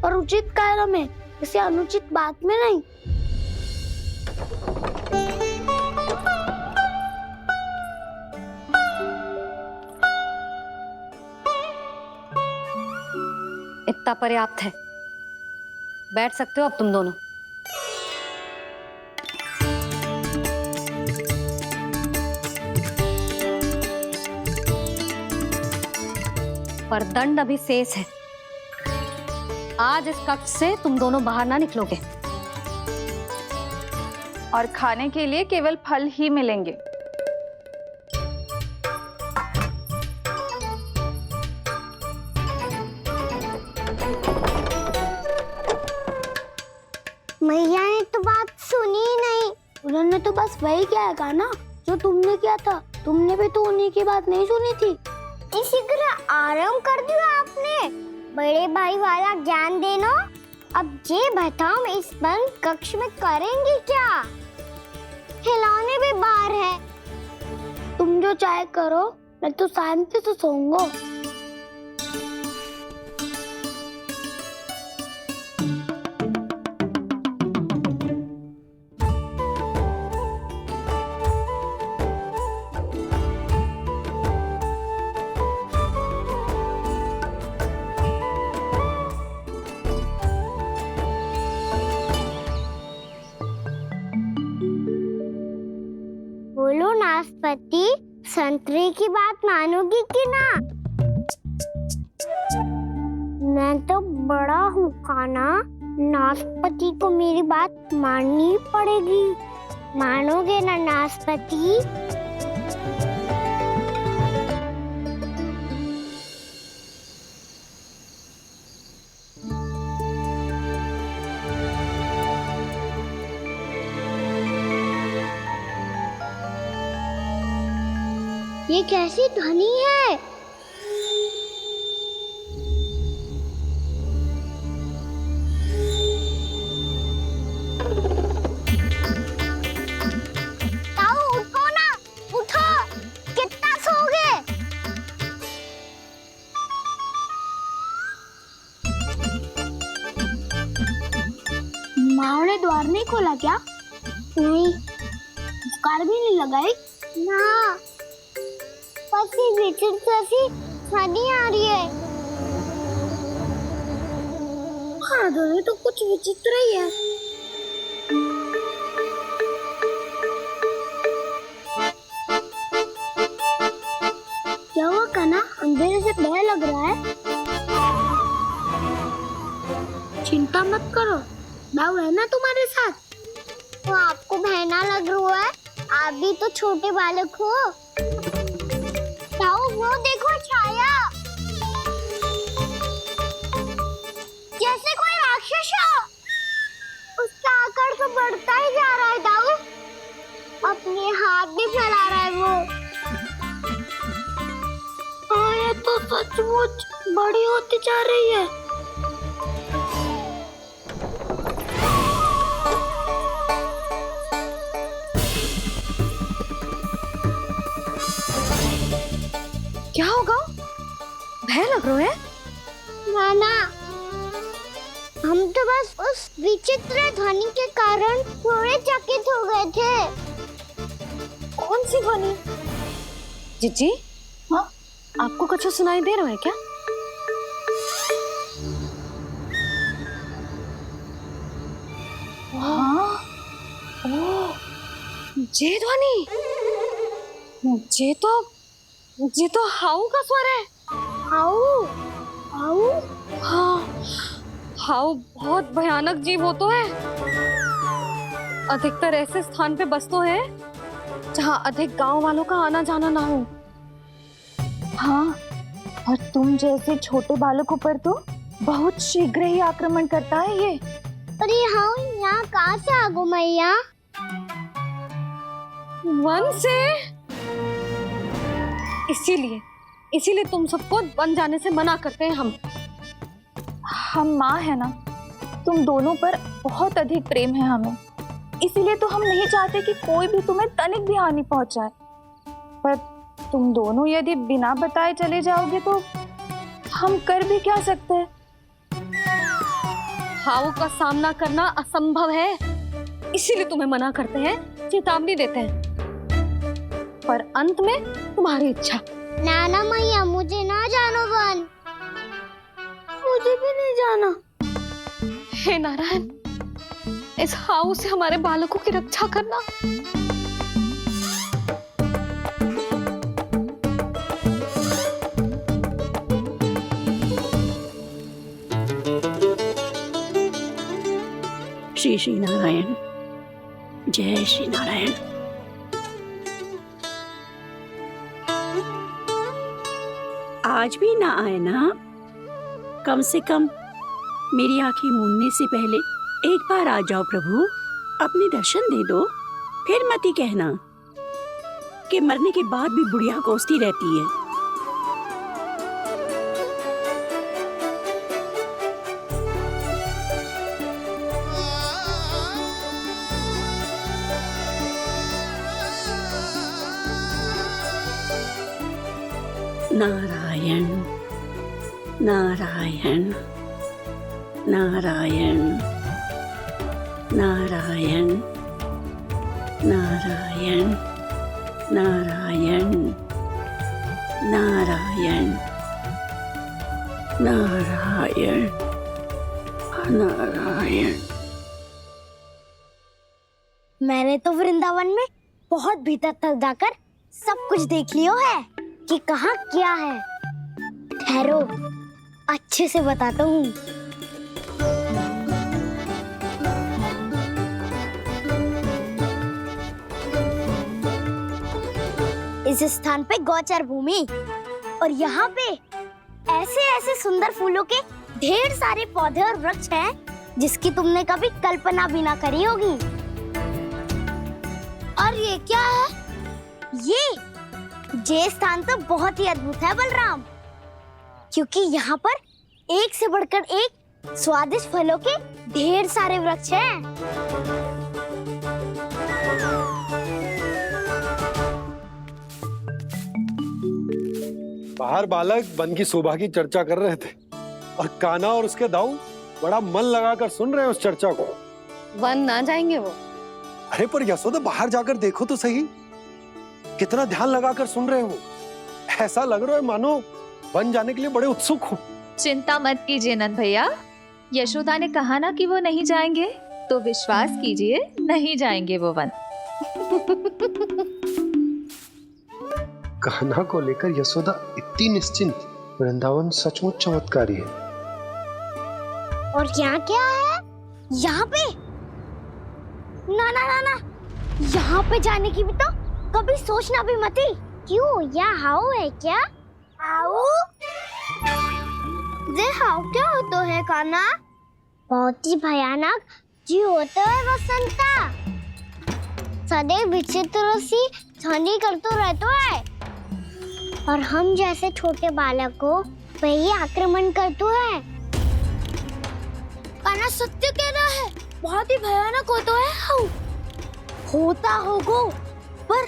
C: और उचित कार्य में, इसे अनुचित बात में नहीं।
A: इतना पर्याप्त है, बैठ सकते हो अब तुम दोनों। पर दंड अभी शेष है। आज इस कक्ष से तुम दोनों बाहर ना निकलोगे,
I: और खाने के लिए केवल फल ही मिलेंगे।
C: मैया ने तो बात सुनी ही नहीं। उन्होंने तो बस वही किया था ना जो तुमने किया था। तुमने भी तो उन्हीं की बात नहीं सुनी थी। इसी तरह आराम कर दिया आपने। बड़े भाई वाला ज्ञान देना। अब ये बताओ, इस बंद कक्ष में करेंगे क्या? खिलौने भी बाहर है। तुम जो चाहे करो, मैं तो शांति से सोऊंगा। बोलो नाशपाती, संतरे की बात मानोगी कि ना? मैं तो बड़ा हूँ कान्हा, नाशपाती को मेरी बात माननी पड़ेगी। मानोगे ना नाशपाती? ये कैसी ध्वनि है? ताऊ उठो ना, उठो, कितना सोओगे? माँ ने द्वार नहीं खोला क्या? नहीं। कार भी नहीं लगाई? ना। पसी विचित्र ध्वनि आ रही है। हाँ, ध्वनि तो कुछ विचित्र ही है। क्या हुआ कान्हा, अंधेरे से भय लग रहा है? चिंता मत करो, दाऊ है ना तुम्हारे साथ। तो आपको भय ना लग रहा है? आप भी तो छोटे बालक हो। ताऊ, वो देखो छाया, जैसे कोई राक्षस हो। उसका आकार तो बढ़ता ही जा रहा है ताऊ, अपने हाथ भी फैला रहा है वो। हाँ, ये तो सचमुच बड़ी होती जा रही है।
A: क्या होगा? भय लग रहा है?
C: नाना, हम तो बस उस विचित्र ध्वनि के कारण थोड़े चकित हो गए थे। कौन सी ध्वनि?
A: जीजी,
I: हाँ?
A: आपको कुछ सुनाई दे रहा है क्या?
I: हाँ,
A: ओह, ये ध्वनि, ये तो हाउ का स्वर है।
C: हाउ हाउ
A: हाँ, हाउ बहुत भयानक जीव हो तो है। अधिकतर ऐसे स्थान पे बस तो है जहाँ अधिक गांव वालों का आना जाना ना हो।
I: हाँ, और तुम जैसे छोटे बालकों पर तो बहुत शीघ्र ही आक्रमण करता है ये।
C: अरे हाउ यहाँ कहाँ से आ गो मैया?
A: वन से। इसीलिए तुम सबको वन जाने से मना करते हैं
I: हम माँ है ना, तुम दोनों पर बहुत अधिक प्रेम है हमें, इसीलिए तो हम नहीं चाहते कि कोई भी तुम्हें तनिक भी हानि पहुंचाए। पर तुम दोनों यदि बिना बताए चले जाओगे तो हम कर भी क्या सकते हैं?
A: हाउ का सामना करना असंभव है, इसीलिए तुम्हें मना करते हैं, चेतावनी देते हैं। पर अंत में तुम्हारी इच्छा।
C: नाना मैया मुझे ना जानो वन, मुझे भी नहीं जाना।
A: हे नारायण, इस हाउ से हमारे बालकों की रक्षा करना।
L: श्री श्री नारायण, जय श्री नारायण। आज भी ना आए ना? कम से कम मेरी आंखें मूंदने से पहले एक बार आ जाओ प्रभु, अपने दर्शन दे दो। फिर मत ही कहना कि मरने के बाद भी बुढ़िया कोसती रहती है। नारायण नारायण नारायण नारायण नारायण नारायण नारायण नारायण नारायण।
C: मैंने तो वृंदावन में बहुत भीतर तक जाकर सब कुछ देख लियो है कि कहाँ क्या है। ठहरो, अच्छे से बताता हूँ। इस स्थान पे गौचर भूमि, और यहाँ पे ऐसे ऐसे सुंदर फूलों के ढेर सारे पौधे और वृक्ष हैं जिसकी तुमने कभी कल्पना भी ना करी होगी। और ये क्या है? ये स्थान तो बहुत ही अद्भुत है बलराम, क्योंकि यहाँ पर एक से बढ़कर एक स्वादिष्ट फलों के ढेर सारे वृक्ष हैं।
D: बाहर बालक वन की शोभा की चर्चा कर रहे थे और कान्हा और उसके दाऊ बड़ा मन लगाकर सुन रहे हैं उस चर्चा को।
A: वन ना जाएंगे वो।
D: अरे पर यशोदा, बाहर जाकर देखो तो सही, कितना ध्यान लगाकर सुन रहे हो। ऐसा लग रहा है मानो वन जाने के लिए बड़े उत्सुक हो।
I: चिंता मत कीजिए नंद भैया, यशोदा ने कहा ना कि वो नहीं जाएंगे, तो विश्वास कीजिए नहीं जाएंगे वो वन।
D: कान्हा को लेकर यशोदा इतनी निश्चिंत, वृंदावन सचमुच चमत्कारी है।
C: और यहाँ क्या है? यहाँ पे ना ना ना ना, यहाँ पे जाने की भी तो कभी सोचना भी मत ही। क्यों, यहाँ हाउ है क्या? हाउ? ये हाउ क्या होता है कान्हा? बहुत ही भयानक जी होता है वसंता, सदैव विचित्र सी ध्वनि करते रहता है, और हम जैसे छोटे बालक को वही आक्रमण करते हैं। कान्हा सत्य कह रहा है, बहुत ही भयानक होता है हाउ। होता होगा, पर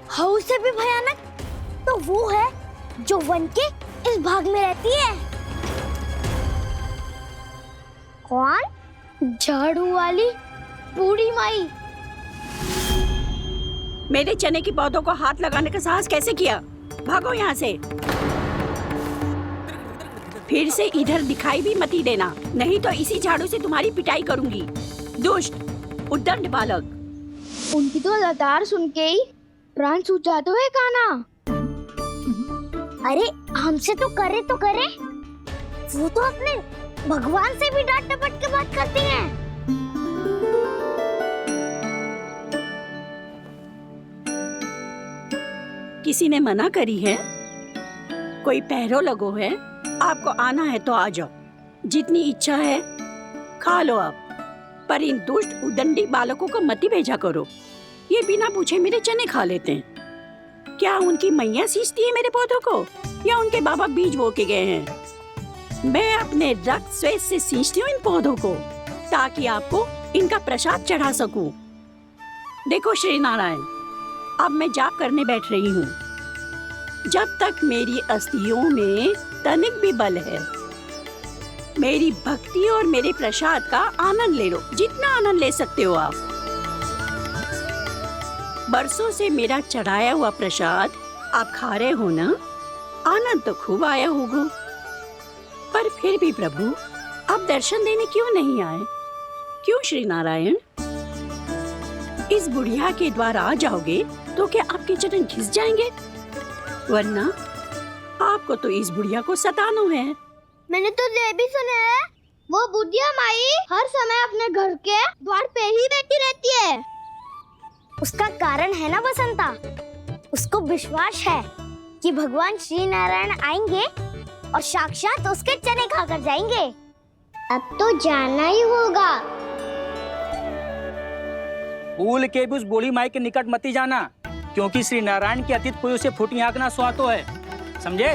C: हाउ से भी भयानक तो वो है जो वन के इस भाग में रहती है। कौन? झाड़ू वाली बूढ़ी माई।
L: मेरे चने के पौधों को हाथ लगाने का साहस कैसे किया? भागो यहाँ से। फिर से इधर दिखाई भी मती देना, नहीं तो इसी झाड़ू से तुम्हारी पिटाई करूंगी। दुष्ट उद्दंड बालक।
C: उनकी तो लतार सुन के ही प्राण छूट जाते हुए कान्हा। अरे हमसे तो करे, वो तो अपने भगवान से भी डांट डपट के बात करती हैं।
L: किसी ने मना करी है? कोई पैरों लगो है? आपको आना है तो आ जाओ, जितनी इच्छा है खा लो आप, पर इन दुष्ट उदंडी बालकों को मत ही भेजा करो। ये बिना पूछे मेरे चने खा लेते हैं। क्या उनकी मैया सींचती है मेरे पौधों को, या उनके बाबा बीज बो के गए हैं? मैं अपने रक्त स्वेद से सींचती हूँ इन पौधों को, ताकि आपको इनका प्रसाद चढ़ा सकूं। देखो श्री नारायण, अब मैं जाप करने बैठ रही हूँ। जब तक मेरी अस्थियों में तनिक भी बल है, मेरी भक्ति और मेरे प्रसाद का आनंद ले लो, जितना आनंद ले सकते हो आप। बरसों से मेरा चढ़ाया हुआ प्रसाद आप खा रहे हो ना, आनंद तो खूब आया होगा। पर फिर भी प्रभु आप दर्शन देने क्यों नहीं आए? क्यों श्री नारायण? इस बुढ़िया के द्वार आ जाओगे तो क्या आपके चरण घिस जाएंगे? वरना आपको तो इस बुढ़िया को सताना है।
C: मैंने तो ये भी सुना है, वो बुढ़िया माई हर समय अपने घर के द्वार पे ही बैठी रहती है। उसका कारण है ना बसंता, उसको विश्वास है कि भगवान श्री नारायण आएंगे और साक्षात उसके चने खाकर जाएंगे। अब तो जाना ही होगा।
H: भूल के भी उस बूढ़ी माई के निकट मत ही जाना, क्योंकि श्री नारायण की अतीत कोई उसे फूटी आंख ना सुहातो है, समझे?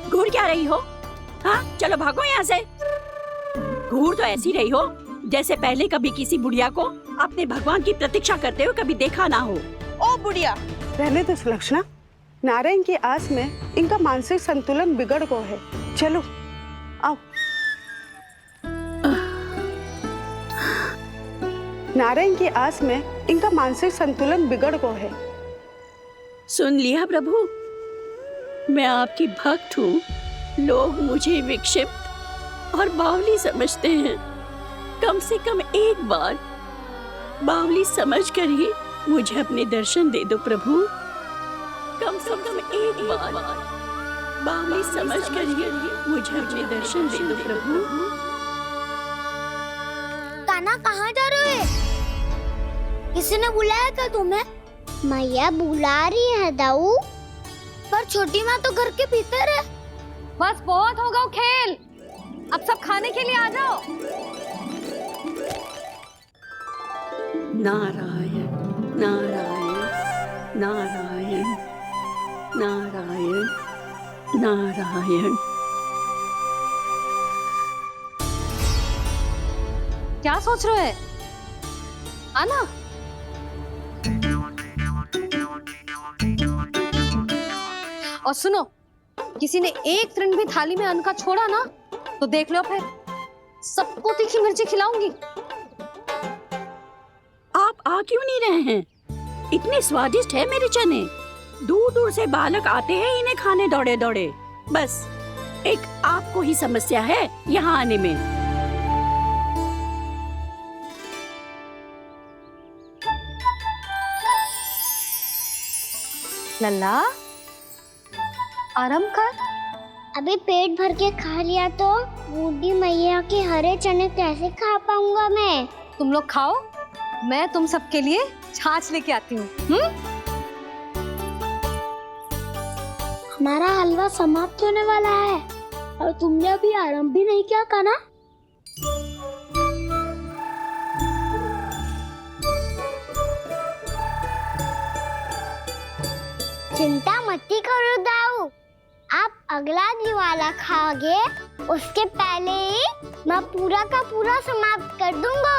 L: घूर क्या रही हो? हाँ, चलो भागो यहाँ से। घूर तो ऐसी रही हो जैसे पहले कभी किसी बुढ़िया को अपने भगवान की प्रतीक्षा करते हुए कभी देखा ना हो।
E: ओ बुढ़िया, रहने दो सुलक्षणा। नारायण की आस में इनका मानसिक संतुलन बिगड़ गया है। चलो आओ। नारायण की आस में इनका मानसिक संतुलन बिगड़ गया है।
L: सुन लिया प्रभु, मैं आपकी भक्त हूँ। लोग मुझे विक्षिप्त और बावली समझते हैं। कम से कम एक बार बावली समझकर ही मुझे अपने दर्शन दे दो प्रभु। कम से कम एक बार बावली समझकर ही मुझे अपने दर्शन दे दो प्रभु।
C: कान्हा कहाँ जा रहे हो? किसी ने बुलाया था तुम्हें? मैया बुला रही है दाऊ, पर छोटी माँ तो घर के भीतर है।
A: बस बहुत हो गया खेल, अब सब खाने के लिए आ जाओ।
L: नारायण नारायण नारायण नारायण नारायण।
A: क्या सोच रहे हैं? आना। और सुनो, किसी ने एक तृण भी थाली में अन्न का छोड़ा ना, तो देख लो फिर सबको तीखी मिर्ची खिलाऊंगी।
L: आप आ क्यों नहीं रहे हैं? इतने स्वादिष्ट है मेरे चने। दूर दूर से बालक आते हैं इन्हें खाने दौड़े दौड़े। बस एक आपको ही समस्या है यहाँ आने में।
A: लल्ला, आराम कर।
C: अभी पेट भर के खा लिया तो बूढ़ी मैया के हरे चने कैसे खा पाऊंगा मैं?
A: तुम लोग खाओ, मैं तुम सबके लिए छाछ लेके आती हूँ।
C: हमारा हलवा समाप्त होने वाला है और तुमने अभी आराम भी नहीं किया कान्हा। चिंता मत करो दाऊ, आप अगला दिवाला खाओगे उसके पहले ही मैं पूरा का पूरा समाप्त कर दूंगा।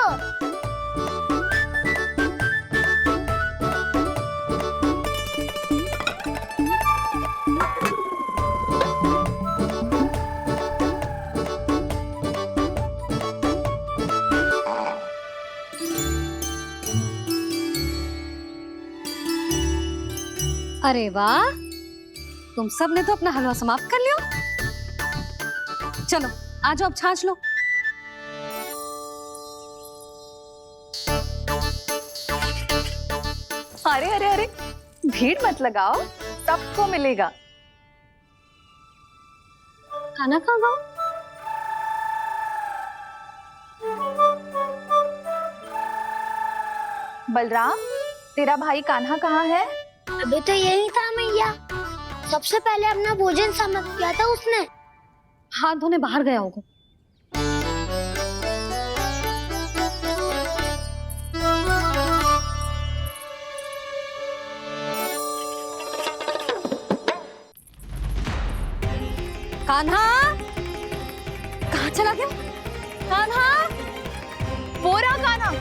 A: अरे वाह, तुम सब ने तो अपना हलवा समाप्त कर लिया। चलो आ जाओ, अब छाछ लो।
I: अरे अरे अरे, भीड़ मत लगाओ, सबको मिलेगा।
A: खाना खा गो।
I: बलराम, तेरा भाई कान्हा कहाँ है?
C: अभी तो यही था मैया, सबसे पहले अपना भोजन समाप्त किया था उसने।
A: हाथ धोने बाहर गया होगा। कान्हा, कहाँ चला गया?
I: कान्हा, वो रहा कान्हा।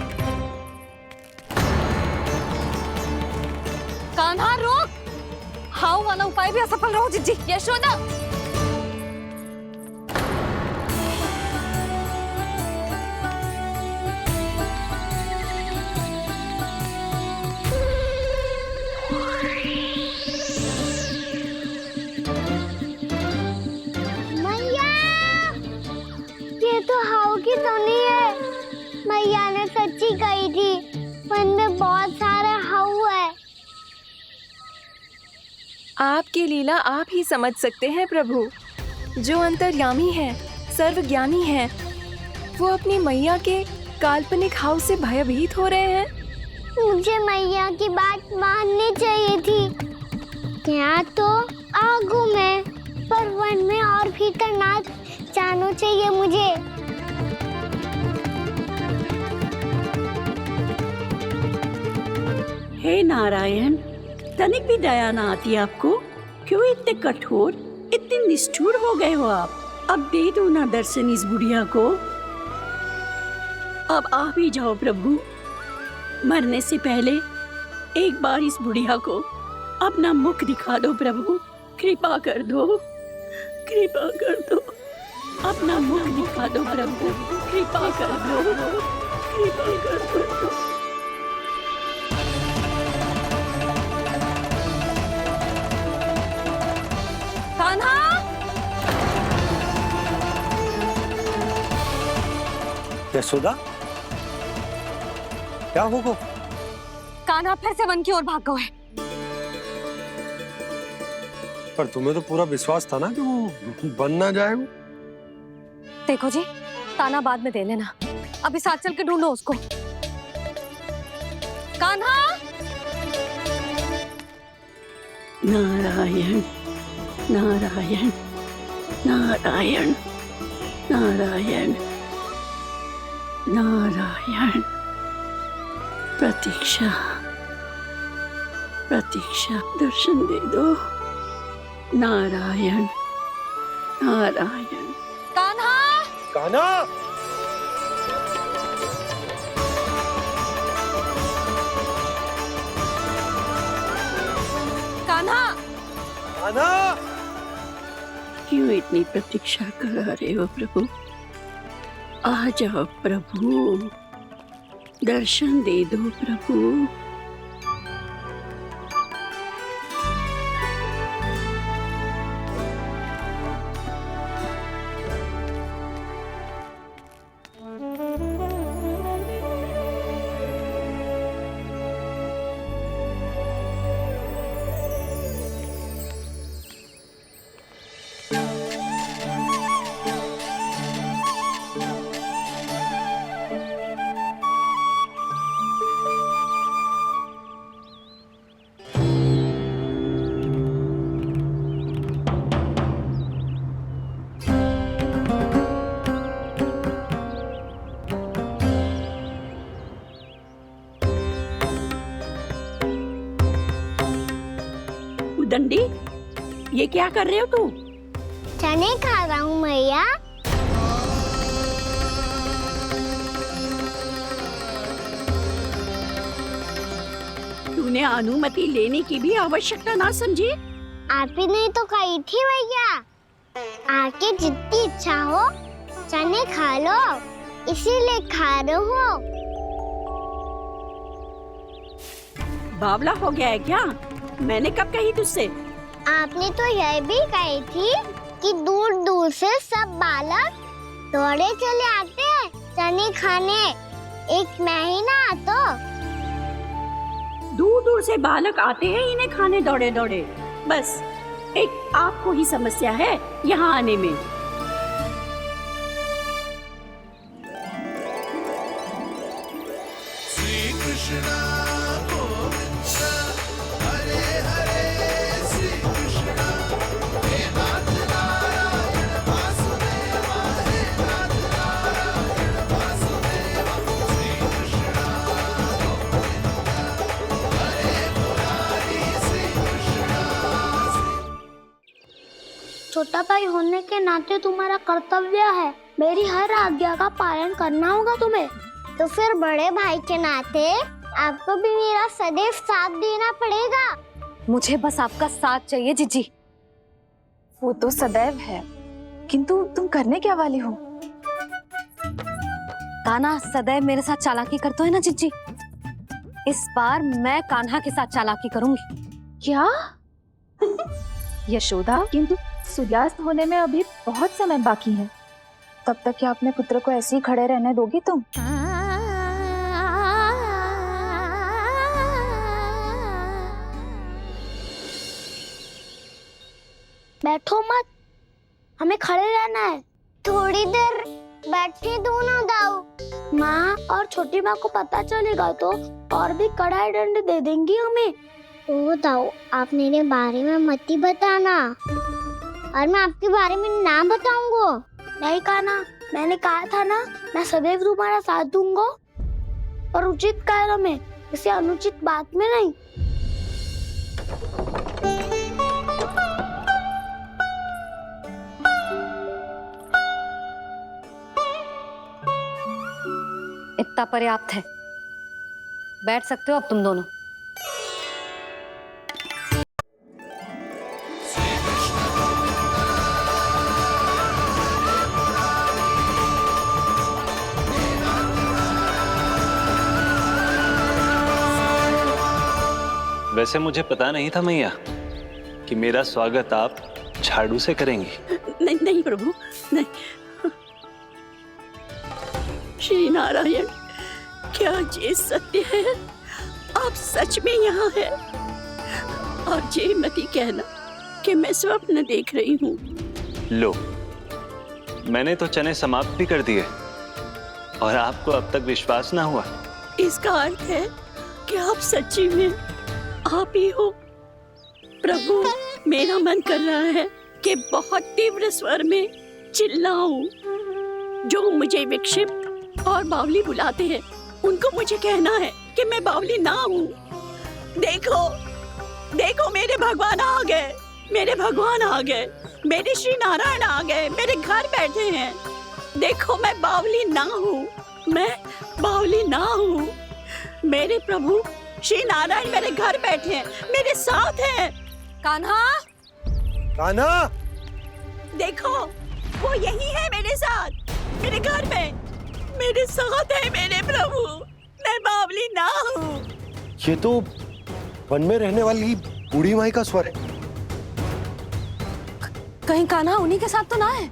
A: कान्हा रोक, हाउ वाला उपाय भी असफल रहो जिज्जी।
I: यशोदा,
C: मैया, ये तो हाउ की धुनी है। मैया ने सच्ची कही थी, वन में बहुत सारे हाउ है।
B: आपकी लीला आप ही समझ सकते हैं प्रभु। जो अंतर्यामी है, सर्वज्ञानी है, वो अपनी मैया के काल्पनिक हाव से भयभीत हो रहे हैं।
C: मुझे मैया की बात माननी चाहिए थी। यहाँ तो आगू में, पर वन में और भीतर ना जाना चाहिए मुझे।
L: हे नारायण, तनिक भी दया ना आती आपको? क्यों इतने कठोर, इतने निष्ठुर हो गए हो आप? अब दे दो ना दर्शन इस बुढ़िया को। अब आप ही जाओ प्रभु, मरने से पहले एक बार इस बुढ़िया को अपना मुख दिखा दो प्रभु। कृपा कर दो, कृपा कर दो, अपना मुख दिखा दो प्रभु। कृपा कर दो, कृपा कर दो।
A: कान्हा,
D: यशोदा, क्या होगा?
A: कान्हा फिर से वन की ओर भाग गया है।
D: पर तुम्हें तो पूरा विश्वास था ना कि वो बन ना जाए। वो
A: देखो जी, ताना बाद में दे लेना, अभी साथ चल के ढूंढो उसको। कान्हा,
L: नारायण नारायण नारायण नारायण नारायण। प्रतीक्षा प्रतीक्षा, दर्शन दे दो। नारायण नारायण।
A: कान्हा,
D: कान्हा,
A: कान्हा,
D: कान्हा।
L: क्यों इतनी प्रतीक्षा करा रहे हो प्रभु? आ जाओ प्रभु, दर्शन दे दो प्रभु। दंडी, ये क्या कर रहे हो तू?
C: चने खा रहा हूँ मैया।
L: तूने अनुमति लेने की भी आवश्यकता ना समझी?
C: आप ही ने तो कही थी भैया, आके जितनी इच्छा हो चने खा लो, इसीलिए खा रहे हो।
L: बावला हो गया है क्या? मैंने कब कही तुझसे?
C: आपने तो यह भी कही थी कि दूर दूर से सब बालक दौड़े चले आते हैं चने खाने। एक महीना तो
L: दूर दूर से बालक आते हैं इन्हें खाने दौड़े दौड़े। बस एक आपको ही समस्या है यहाँ आने में।
F: श्री कृष्ण गोविंद हरे हरे श्री कृष्ण हे नाथ नारायण वासुदेवा हे नाथ नारायण वासुदेवा श्री कृष्ण गोविंद हरे मुरारी श्री कृष्ण।
C: छोटा भाई होने के नाते तुम्हारा कर्तव्य है मेरी हर आज्ञा का पालन करना होगा तुम्हें। तो फिर बड़े भाई के नाते आपको भी मेरा सदैव साथ देना पड़ेगा।
A: मुझे बस आपका साथ चाहिए जीजी।
I: वो तो सदैव है, किंतु तुम करने क्या वाली हो?
A: कान्हा सदैव मेरे साथ चालाकी करता है ना जीजी। इस बार मैं कान्हा के साथ चालाकी करूंगी।
I: क्या? यशोदा, किंतु सूर्यास्त होने में अभी बहुत समय बाकी है। तब तक क्या अपने पुत्र को ऐसे ही खड़े रहने दोगी तुम?
C: बैठो मत, हमें खड़े रहना है। थोड़ी देर बैठे दो ना दाऊ। माँ और छोटी माँ को पता चलेगा तो और भी कड़ा दंड दे देंगी हमें। ओ दाऊ, आप मेरे बारे में मत ही बताना और मैं आपके बारे में ना बताऊंगा। नहीं कान्हा, मैंने कहा था ना मैं सदैव तुम्हारा साथ दूंगा और उचित कार्य में, इसे अनुचित बात में नहीं।
A: इतना पर्याप्त है, बैठ सकते हो अब तुम दोनों।
G: वैसे मुझे पता नहीं था मैया कि मेरा स्वागत आप झाड़ू से करेंगी।
L: नहीं नहीं प्रभु, नहीं। श्री नारायण, क्या ये सत्य है? आप सच में यहाँ हैं? और ये मत ही कहना कि मैं स्वप्न देख रही हूँ।
G: लो, मैंने तो चने समाप्त भी कर दिए और आपको अब तक विश्वास ना हुआ।
L: इसका अर्थ है कि आप सच्ची में आप ही हो। प्रभु, मेरा मन कर रहा है कि बहुत तीव्र स्वर में चिल्लाऊं। जो मुझे विक्षिप्त और बावली बुलाते हैं उनको मुझे कहना है कि मैं बावली ना हूँ। देखो देखो, मेरे भगवान आ गए, मेरे भगवान आ गए, मेरे श्री नारायण आ गए, मेरे घर बैठे हैं। देखो, मैं बावली ना हूँ, मैं बावली ना हूँ। मेरे प्रभु श्री नारायण मेरे घर बैठे हैं, मेरे साथ हैं।
A: कान्हा,
D: कान्हा,
L: देखो वो यही है मेरे साथ, मेरे घर में मेरे साथ है मेरे प्रभु। मैं बावली ना हूँ।
D: ये तो वन में रहने वाली बूढ़ी माई का स्वर है।
A: कहीं कान्हा उन्हीं के साथ तो ना है?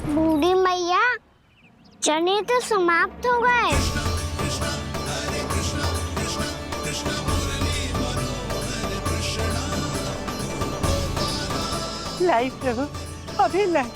C: बूढ़ी मैया, चने तो समाप्त हो गए।
E: लाई प्रभु, अभी लाई।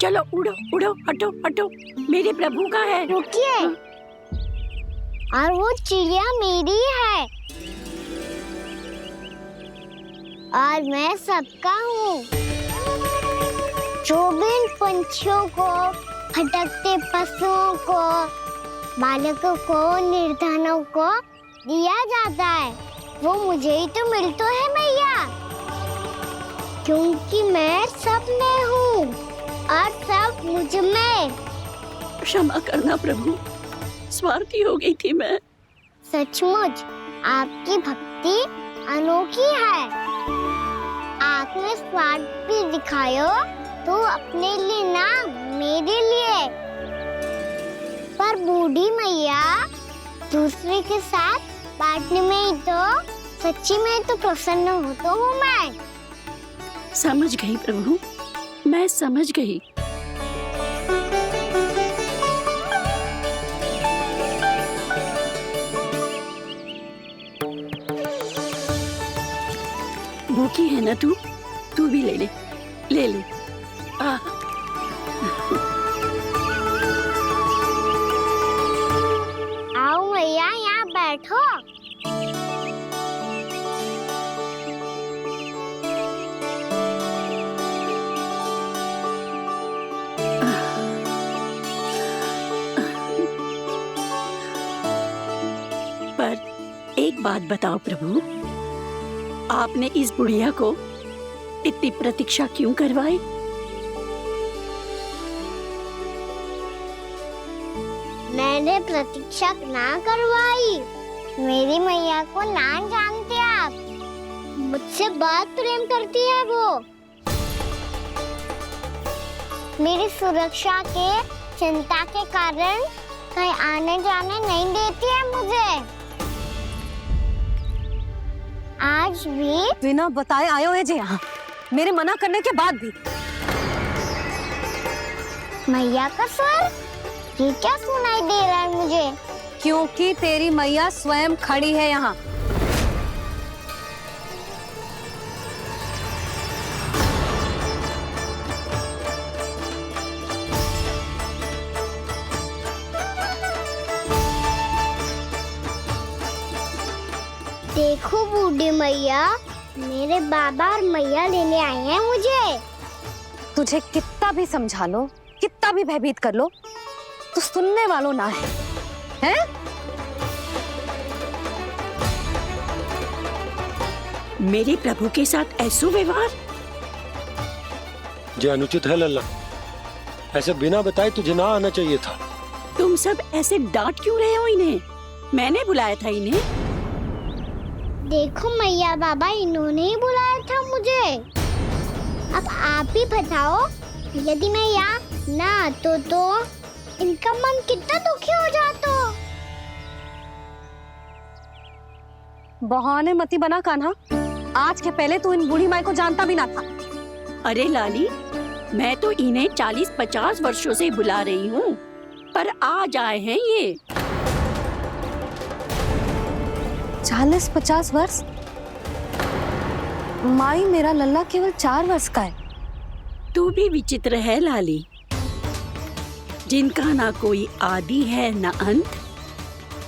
L: चलो उड़ो उड़ो, हटो हटो, मेरे प्रभु का है।
C: रुकिए, और वो चिड़िया मेरी है और मैं सबका हूँ। जो भी इन पंछियों को, भटकते पशुओं को, बालकों को, निर्धनों को दिया जाता है, वो मुझे ही तो मिलता है मैया, क्योंकि मैं सब में हूँ और सब मुझ में।
L: क्षमा करना प्रभु, स्वार्थी हो गई थी मैं।
C: सचमुच आपकी भक्ति अनोखी है। आपने स्वार्थ भी दिखायो तो अपने लिए ना, मेरे लिए। पर बूढ़ी मैया दूसरे के साथ बांटने में ही तो सच्ची में तो प्रसन्न होता हूँ मैं।
L: समझ गई प्रभु, मैं समझ गई। भूखी है ना तू भी ले ले, ले ले।
C: आओ मैया, यहाँ बैठो।
L: पर एक बात बताओ प्रभु, आपने इस बुढ़िया को इतनी प्रतीक्षा क्यों करवाई?
C: मैंने प्रतीक्षा ना करवाई। मेरी मैया को ना जानते आप, मुझसे बहुत प्रेम करती है वो। मेरी सुरक्षा के चिंता के कारण कहीं आने जाने नहीं देती है मुझे। आज भी
A: बिना बताए आयो है जी यहाँ, मेरे मना करने के बाद भी।
C: मैया का स्वर ये क्या सुनाई दे रहा है मुझे?
A: क्योंकि तेरी मैया स्वयं खड़ी है यहाँ।
C: देखो बूढ़ी मैया, मेरे बाबा और मैया लेने आए हैं मुझे।
A: तुझे कितना भी समझा लो, कितना भी भयभीत कर लो, तो सुनने वालों ना है, हैं?
L: मेरे प्रभु के साथ ऐसा व्यवहार
D: जो अनुचित है लल्ला। ऐसे बिना बताए तुझे ना आना चाहिए था।
L: तुम सब ऐसे डांट क्यों रहे हो इन्हें? मैंने बुलाया था इन्हें।
C: देखो मैया बाबा, इन्होंने ही बुलाया था मुझे। अब आप ही बताओ, यदि मैं यहाँ ना आतो तो इनका मन कितना दुखी हो जाता।
A: बहाने मती बना कान्हा, आज के पहले तू इन बूढ़ी माई को जानता भी ना था।
L: अरे लाली, मैं तो इन्हें 40-50 वर्षों से बुला रही हूँ, पर आज आए हैं ये।
A: 40-50 वर्ष? माई, मेरा लल्ला केवल 4 वर्ष का है।
L: तू भी विचित्र है लाली, जिनका ना कोई आदि है ना अंत,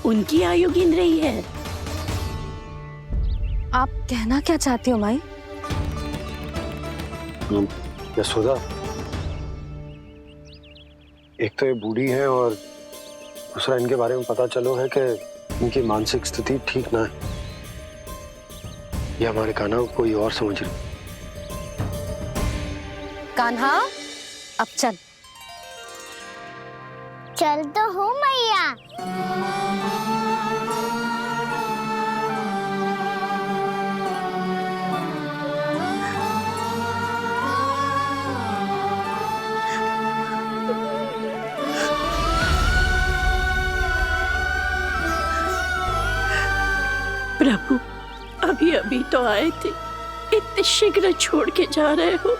L: उनकी आयु गिन रही है।
A: आप कहना क्या चाहती हो माई?
D: यशोदा, एक तो ये बूढ़ी है और दूसरा इनके बारे में पता चलो है कि इनकी मानसिक स्थिति ठीक ना है। ये हमारे कान्हा को कोई और समझ रही।
A: कान्हा, अब चल।
C: चल तो हूँ मैया।
L: प्रभु, अभी अभी तो आए थे, इतने शीघ्र छोड़ के जा रहे हो।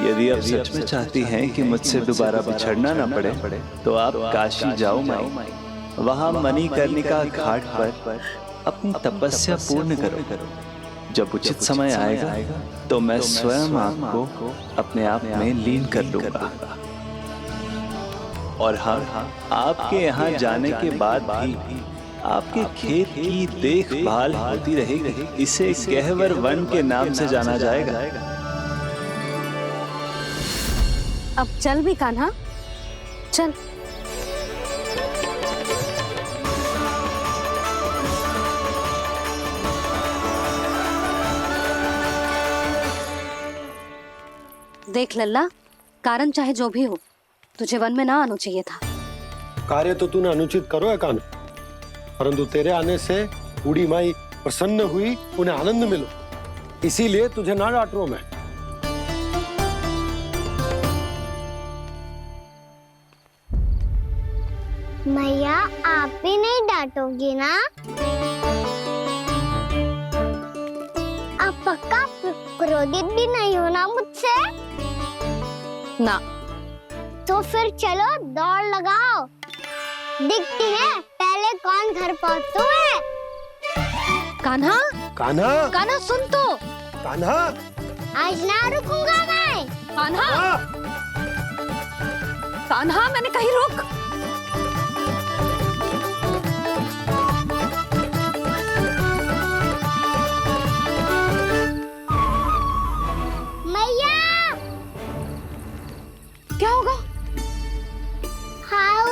G: यदि आप सच में चाहती हैं कि मुझसे दोबारा बिछड़ना न पड़े तो आप काशी जाओ माई। वहां मणिकर्णिका घाट पर अपनी तपस्या पूर्ण करो। जब उचित समय आएगा तो मैं स्वयं आपको अपने आप में लीन कर लूंगा। और हाँ, आपके यहाँ जाने के बाद भी आपके खेत की देखभाल होती रहेगी। इसे गहवर वन के नाम से जाना जाएगा।
A: अब चल भी कान्हा, चल। देख लल्ला, कारण चाहे जो भी हो, तुझे वन में ना आना चाहिए था।
D: कार्य तो तूने अनुचित करो है कान्हा, परंतु तेरे आने से बूढ़ी माई प्रसन्न हुई, उन्हें आनंद मिलो, इसीलिए तुझे ना डांट रहा हूं मैं।
C: मैया, आप भी नहीं डांटोगी ना? आप पक्का क्रोधित भी नहीं हो ना मुझसे?
A: ना।
C: तो फिर चलो दौड़ लगाओ, दिखती है पहले कौन घर पहुंचता है।
A: कान्हा,
D: कान्हा,
A: कान्हा सुन तो।
D: कान्हा,
C: आज ना रुकूंगा मैं।
A: कान्हा, कान्हा, मैंने कहीं रुक।
C: मैया,
A: क्या होगा?
C: हाउ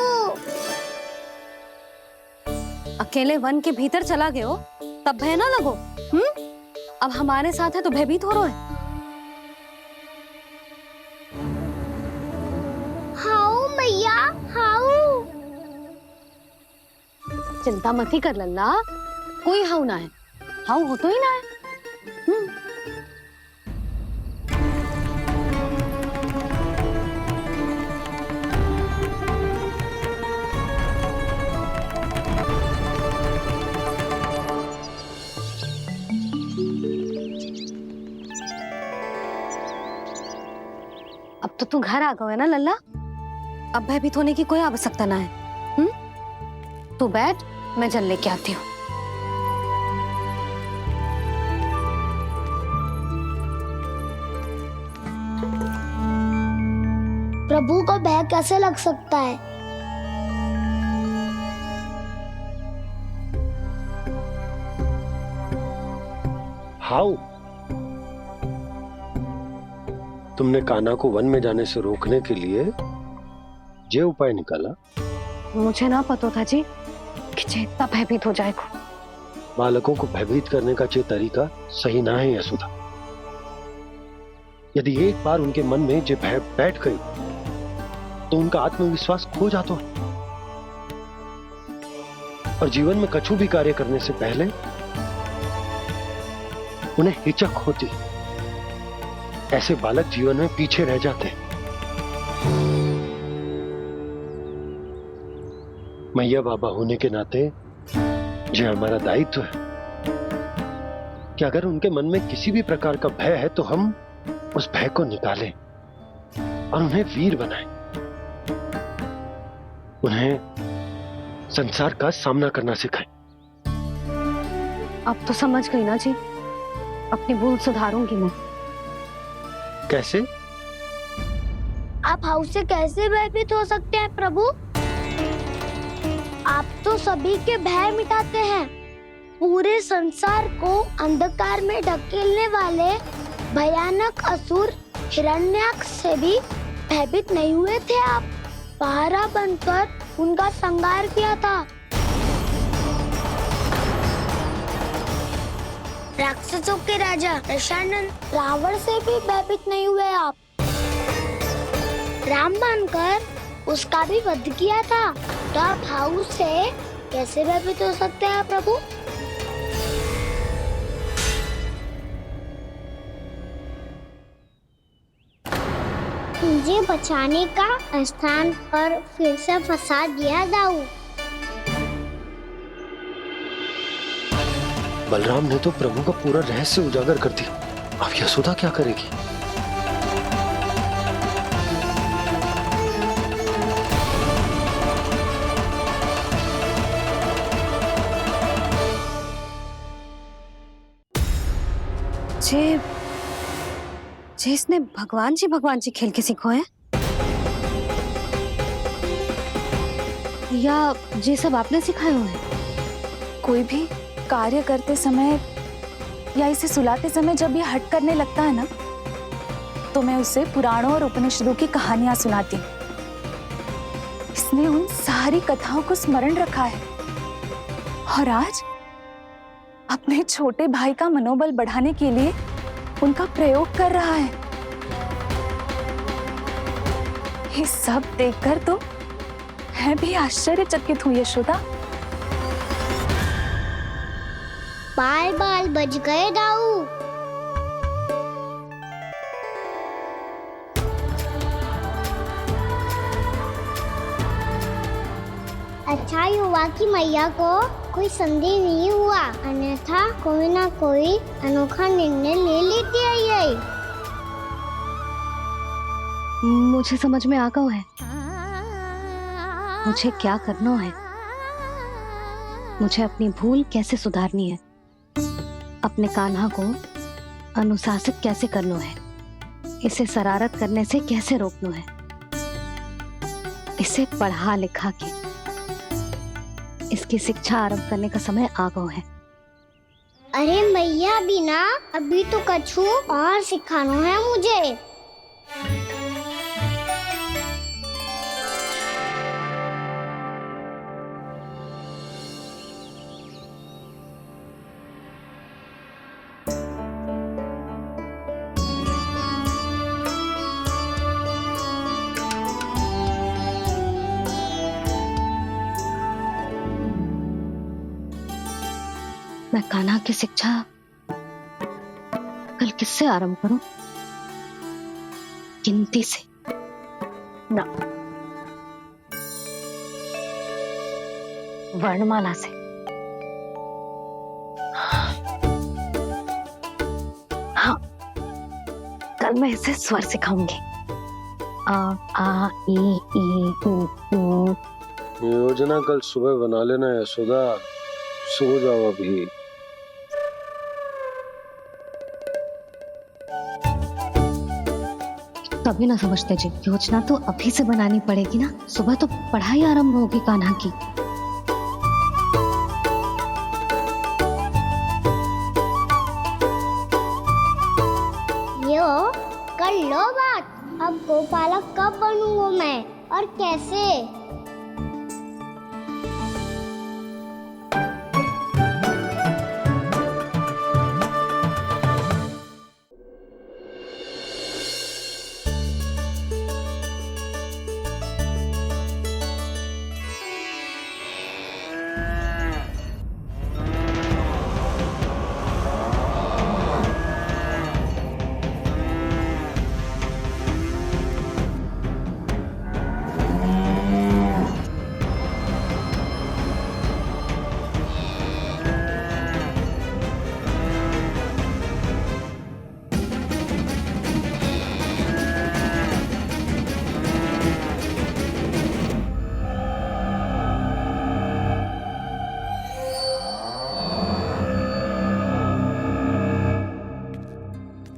A: अकेले वन के भीतर चला गए हो तब भय ना लगो। अब हमारे साथ है तो भयभीत हो रहे हैं।
C: हाउ मैया, हाउ।
A: चिंता मत ही कर लल्ला, कोई हाउ ना है। हाउ हो तो ही ना है। अब तो तू घर आ गया है ना लल्ला, अब भयभीत होने की कोई आवश्यकता ना है। तू बैठ, मैं जल लेके आती हूँ।
C: प्रभु को भय कैसे लग सकता है?
D: हाउ, तुमने कान्हा को वन में जाने से रोकने के लिए ये उपाय निकाला?
A: मुझे ना पता था जी कि जे इतना भयभीत हो जाएगा।
D: बालकों को भयभीत करने का ये तरीका सही ना है यशोदा। यदि एक बार उनके मन में ये भय बैठ गई तो उनका आत्मविश्वास खो जाता है और जीवन में कछु भी कार्य करने से पहले उन्हें हिचक होती। ऐसे बालक जीवन में पीछे रह जाते हैं। मैया बाबा होने के नाते यह हमारा दायित्व है कि अगर उनके मन में किसी भी प्रकार का भय है तो हम उस भय को निकालें और उन्हें वीर बनाएं, उन्हें संसार का सामना करना सिखाएं।
A: अब तो समझ गई ना जी, अपनी भूल सुधारूंगी मैं।
D: कैसे?
C: आप हाउ से कैसे भयभीत हो सकते हैं प्रभु? आप तो सभी के भय मिटाते हैं। पूरे संसार को अंधकार में ढकेलने वाले भयानक असुर हिरण्याक्ष से भी भयभीत नहीं हुए थे आप। पहरा बनकर उनका संहार किया था। राक्षसों के राजा दशानन रावण से भी भयभीत नहीं हुए आप। राम बनकर उसका भी वध किया था, तो आप हाउ से कैसे भयभीत हो सकते हैं प्रभु? मुझे बचाने का स्थान पर फिर से फंसा दिया दाऊ।
D: बलराम ने तो प्रभु का पूरा रहस्य उजागर कर दिया। अब यशोदा क्या करेगी?
A: जे इसने भगवान जी खेल के सीखो है, या ये सब आपने सिखाए हुए हैं?
I: कोई भी कार्य करते समय या इसे सुलाते समय जब ये हट करने लगता है ना, तो मैं उसे पुराणों और उपनिषदों की कहानियां सुनाती हूँ। इसने उन सारी कथाओं को स्मरण रखा है और आज अपने छोटे भाई का मनोबल बढ़ाने के लिए उनका प्रयोग कर रहा है। ये सब देखकर तो मैं भी आश्चर्यचकित हुई यशोदा।
C: बाल बाल बज गए दाऊ। अच्छा ही हुआ कि मैया को कोई संदेह नहीं हुआ, अन्यथा कोई ना कोई अनोखा निर्णय ले लेती है ये।
A: मुझे समझ में आ गया है मुझे क्या करना है। मुझे अपनी भूल कैसे सुधारनी है, अपने कान्हा को अनुशासित कैसे करना है, इसे शरारत करने से कैसे रोकना है, इसे पढ़ा लिखा के इसकी शिक्षा आरंभ करने का समय आ गया है।
C: अरे मैया बिना अभी तो कछु और सिखाना है मुझे।
A: मैं कान्हा की शिक्षा कल किससे आरंभ करूं? गिनती से ना, वर्णमाला से। हाँ, कल मैं इसे स्वर सिखाऊंगी। आ ई उ ऊ।
D: योजना कल सुबह बना लेना यशोदा, सो जाओ अभी।
A: कभी ना समझते जी, योजना तो अभी से बनानी पड़ेगी ना, सुबह तो पढ़ाई आरंभ होगी कान्हा की।
C: यो कर लो बात। अब गोपालक कब बनूंगा मैं और कैसे?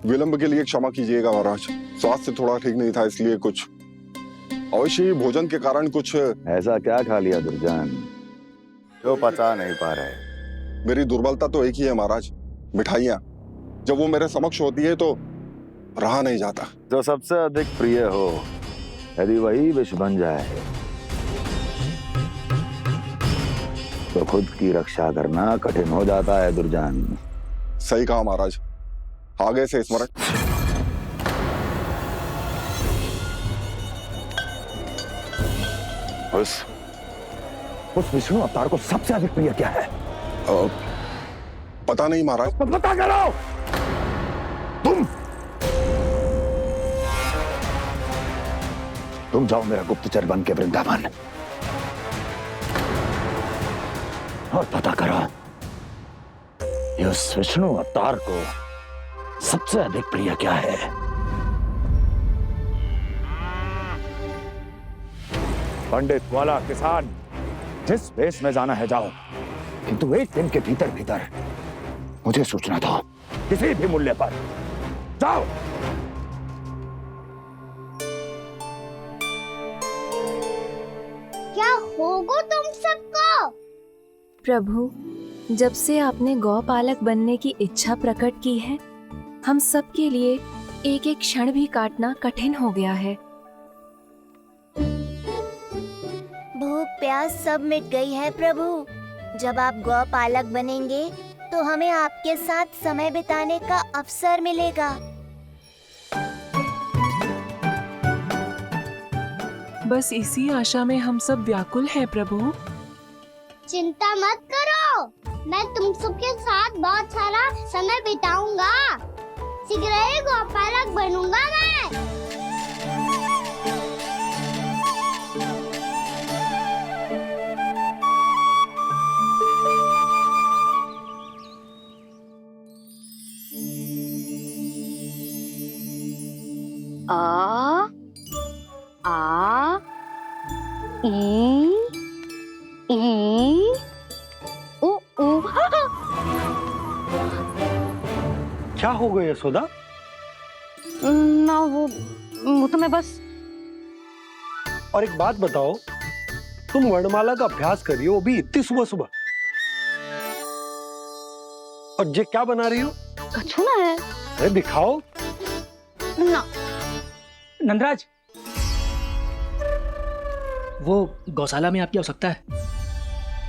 M: विलंब के लिए क्षमा कीजिएगा महाराज, स्वास्थ्य थोड़ा ठीक नहीं था, इसलिए कुछ अवश्य ही भोजन के कारण कुछ।
N: ऐसा क्या खा लिया दुर्जन जो पचा नहीं पा रहे?
M: मेरी दुर्बलता तो एक ही है महाराज, मिठाइयाँ। जब वो मेरे समक्ष होती है तो रहा नहीं जाता।
N: जो सबसे अधिक प्रिय हो, यदि वही विष बन जाए तो खुद की रक्षा करना कठिन हो जाता है दुर्जन।
M: सही कहा महाराज, आगे से स्मरण।
N: उस विष्णु अवतार को सबसे अधिक प्रिय क्या है?
M: पता नहीं महाराज।
N: पता करो। तुम जाओ मेरा गुप्तचर बन के वृंदावन और पता करो उस विष्णु अवतार को सबसे अधिक प्रिय क्या है। पंडित वाला किसान, जिस वेश में जाना है जाओ, किंतु एक दिन के भीतर भीतर मुझे सूचना दो, किसी भी मूल्य पर। जाओ।
C: क्या होगा तुम सबको?
B: प्रभु, जब से आपने गौपालक बनने की इच्छा प्रकट की है, हम सब के लिए एक एक क्षण भी काटना कठिन हो गया है।
C: भूख प्यास सब मिट गई है प्रभु। जब आप गौपालक बनेंगे तो हमें आपके साथ समय बिताने का अवसर मिलेगा।
B: बस इसी आशा में हम सब व्याकुल हैं प्रभु।
C: चिंता मत करो, मैं तुम सबके साथ बहुत सारा समय बिताऊंगा। शीघ्र ही गौपालक बनूंगा मैं।
A: आ ई उ ऊ।
D: क्या हो गया यशोदा?
A: ना वो तो मैं बस।
D: और एक बात बताओ, तुम वर्णमाला का अभ्यास कर रही हो, वो भी इतनी सुबह सुबह, और ये क्या बना रही हो?
A: कछुआ है।
D: अरे दिखाओ
A: ना।
H: नंदराज, वो गौशाला में आपकी आवश्यकता है।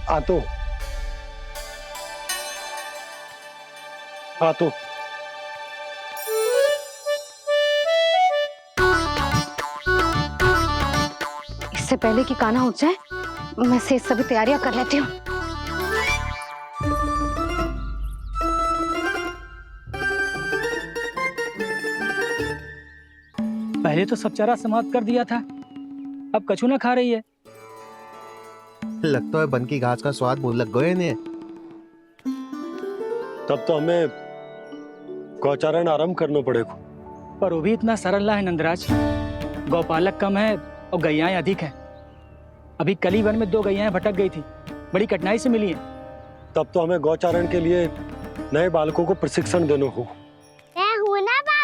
D: आ तो
A: इससे पहले कि कान्हा उठ जाए, मैं से सभी तैयारियां कर लेती हूँ।
H: पहले तो सब चारा समाप्त कर दिया था, अब कछू ना खा रही है।
O: लगता है बन की घास का स्वाद मुंह लग गए ने।
D: तब तो हमें गौचारण आरंभ करना पड़ेगा।
H: पर वो भी इतना सरल ना है नंदराज। गौपालक कम है और गैयाएं अधिक हैं। अभी कली वन में 2 गैयाएं भटक गई थी, बड़ी कठिनाई से मिली हैं।
D: तब तो हमें गौचारण के लिए नए बालकों को प्रशिक्षण देना होगा।
C: मैं हूँ ना बाबा,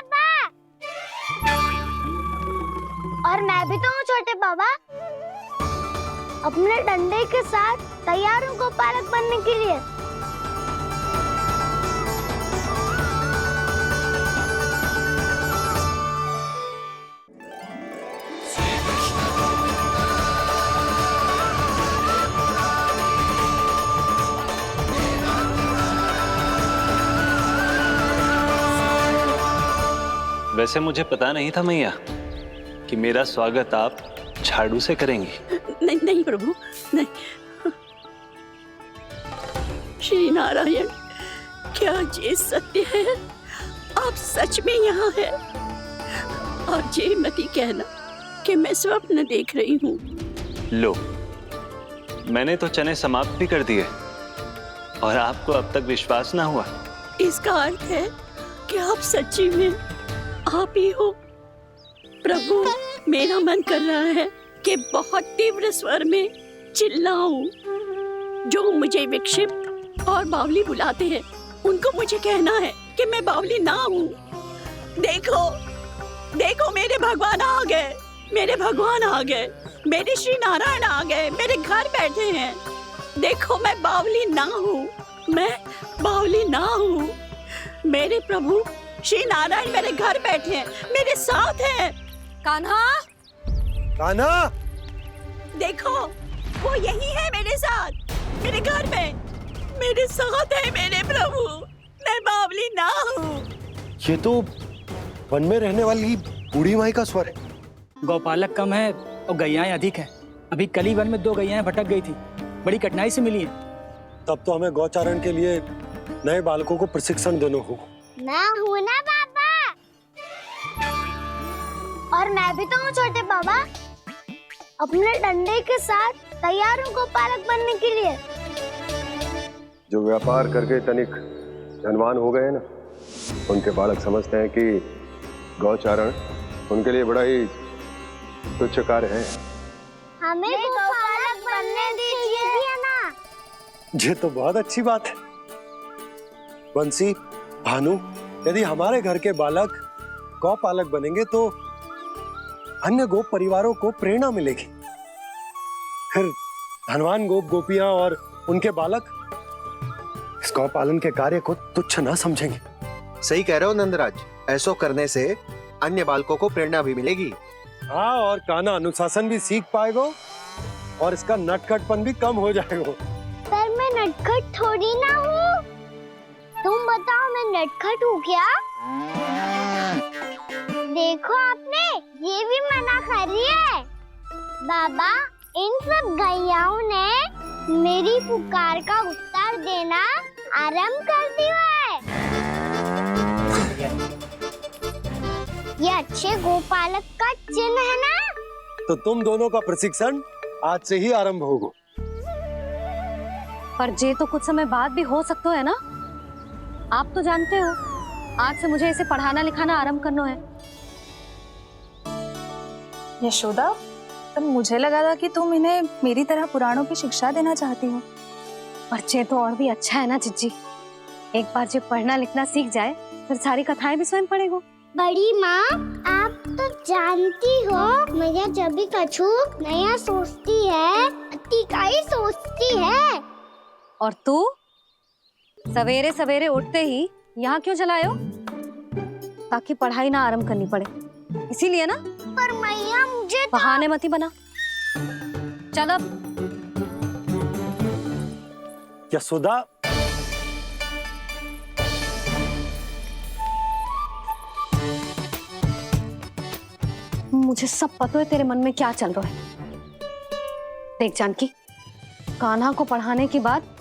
C: और मैं भी तो हूँ छोटे बाबा। अपने डंडे के साथ तैयार हूँ गौपालक बनने के लिए।
G: वैसे मुझे पता नहीं था मैया कि मेरा स्वागत आप झाड़ू से करेंगी।
L: नहीं नहीं प्रभु, नहीं। श्री नारायण, क्या ये सत्य है? आप सच में यहाँ हैं? और ये मत ही कहना कि मैं स्वप्न देख रही हूँ।
G: लो, मैंने तो चने समाप्त भी कर दिए और आपको अब तक विश्वास ना हुआ।
L: इसका अर्थ है कि आप सच्ची में आप ही हो। प्रभु, मेरा मन कर रहा है कि बहुत तीव्र स्वर में चिल्लाऊं। जो मुझे विक्षिप्त और बावली बुलाते हैं, उनको मुझे कहना है कि मैं बावली ना हूँ। देखो, देखो, मेरे भगवान आ गए, मेरे भगवान आ गए, मेरे श्री नारायण आ गए, मेरे घर बैठे हैं। देखो, मैं बावली ना हूँ, मैं बावली ना हूँ। मेरे प्रभु श्री नारायण मेरे घर बैठे हैं, मेरे साथ हैं।
A: कान्हा,
D: कान्हा,
L: देखो, वो यही है मेरे साथ, मेरे घर में, मेरे साथ है मेरे प्रभु। मैं बावली ना हूँ।
D: ये तो वन में रहने वाली बूढ़ी माई का स्वर है।
H: गौपालक कम है और गैयाएं अधिक हैं। अभी कली वन में 2 गैयाएं भटक गई थी, बड़ी कठिनाई से मिली हैं।
D: तब तो हमें गौचारण के लिए नए बालकों को प्रशिक्षण देना होगा।
C: मैं हूँ ना बाबा, और मैं भी तो हूँ छोटे बाबा। अपने डंडे के साथ तैयार हूँ गोपालक बनने के लिए।
J: जो व्यापार करके तनिक धनवान हो गए हैं ना, उनके बालक समझते हैं कि गौचारण उनके लिए बड़ा ही तुच्छ कार्य है।
C: हमें गोपालक बनने दीजिए ना।
D: ये तो बहुत अच्छी बात है। बंसी, भानु, यदि हमारे घर के बालक गौपालक बनेंगे तो अन्य गोप परिवारों को प्रेरणा मिलेगी। फिर धनवान गोप गोपियां और उनके बालक इस गौपालन के कार्य को तुच्छ ना समझेंगे।
O: सही कह रहे हो नंदराज, ऐसा करने से अन्य बालकों को प्रेरणा भी मिलेगी।
D: हाँ, और कान्हा अनुशासन भी सीख पाएगा और इसका नटखटपन भी कम हो जाएगा।
C: पर मैं नटखट थोड़ी ना हूँ। तुम बताओ मैं नटखट हूँ क्या? देखो आपने ये भी मना कर रही है। बाबा, इन सब गैयाओं ने मेरी पुकार का उत्तर देना आरंभ कर दिया है। ये अच्छे गोपालक का चिन्ह है ना?
D: तो तुम दोनों का प्रशिक्षण आज से ही आरंभ होगा।
A: पर जे तो कुछ समय बाद भी हो सकता है ना। आप तो जानते हो, आज से मुझे इसे पढ़ाना लिखाना आरंभ करना है।
I: यशोदा, पर मुझे लगा था कि तुम इन्हें मेरी तरह पुराणों की शिक्षा देना चाहती हो।
A: पर जे तो और भी अच्छा है ना जिज्जी। एक बार जो पढ़ना लिखना सीख जाए फिर सारी कथाएं भी स्वयं पढ़ेगा।
C: बड़ी माँ, आप तो जानती हो मैया जब भी कछु नया सोचती है, अतिकाई सोचती है।
A: और तू सवेरे सवेरे उठते ही यहाँ क्यों चलाए हो? ताकि पढ़ाई ना आरंभ करनी पड़े, इसीलिए ना।
C: पर मैया मुझे
A: बहाने मत ही बना। चल अब।
D: यशोदा,
A: मुझे सब पता है तेरे मन में क्या चल रहा है। देख जानकी, कान्हा को पढ़ाने की बात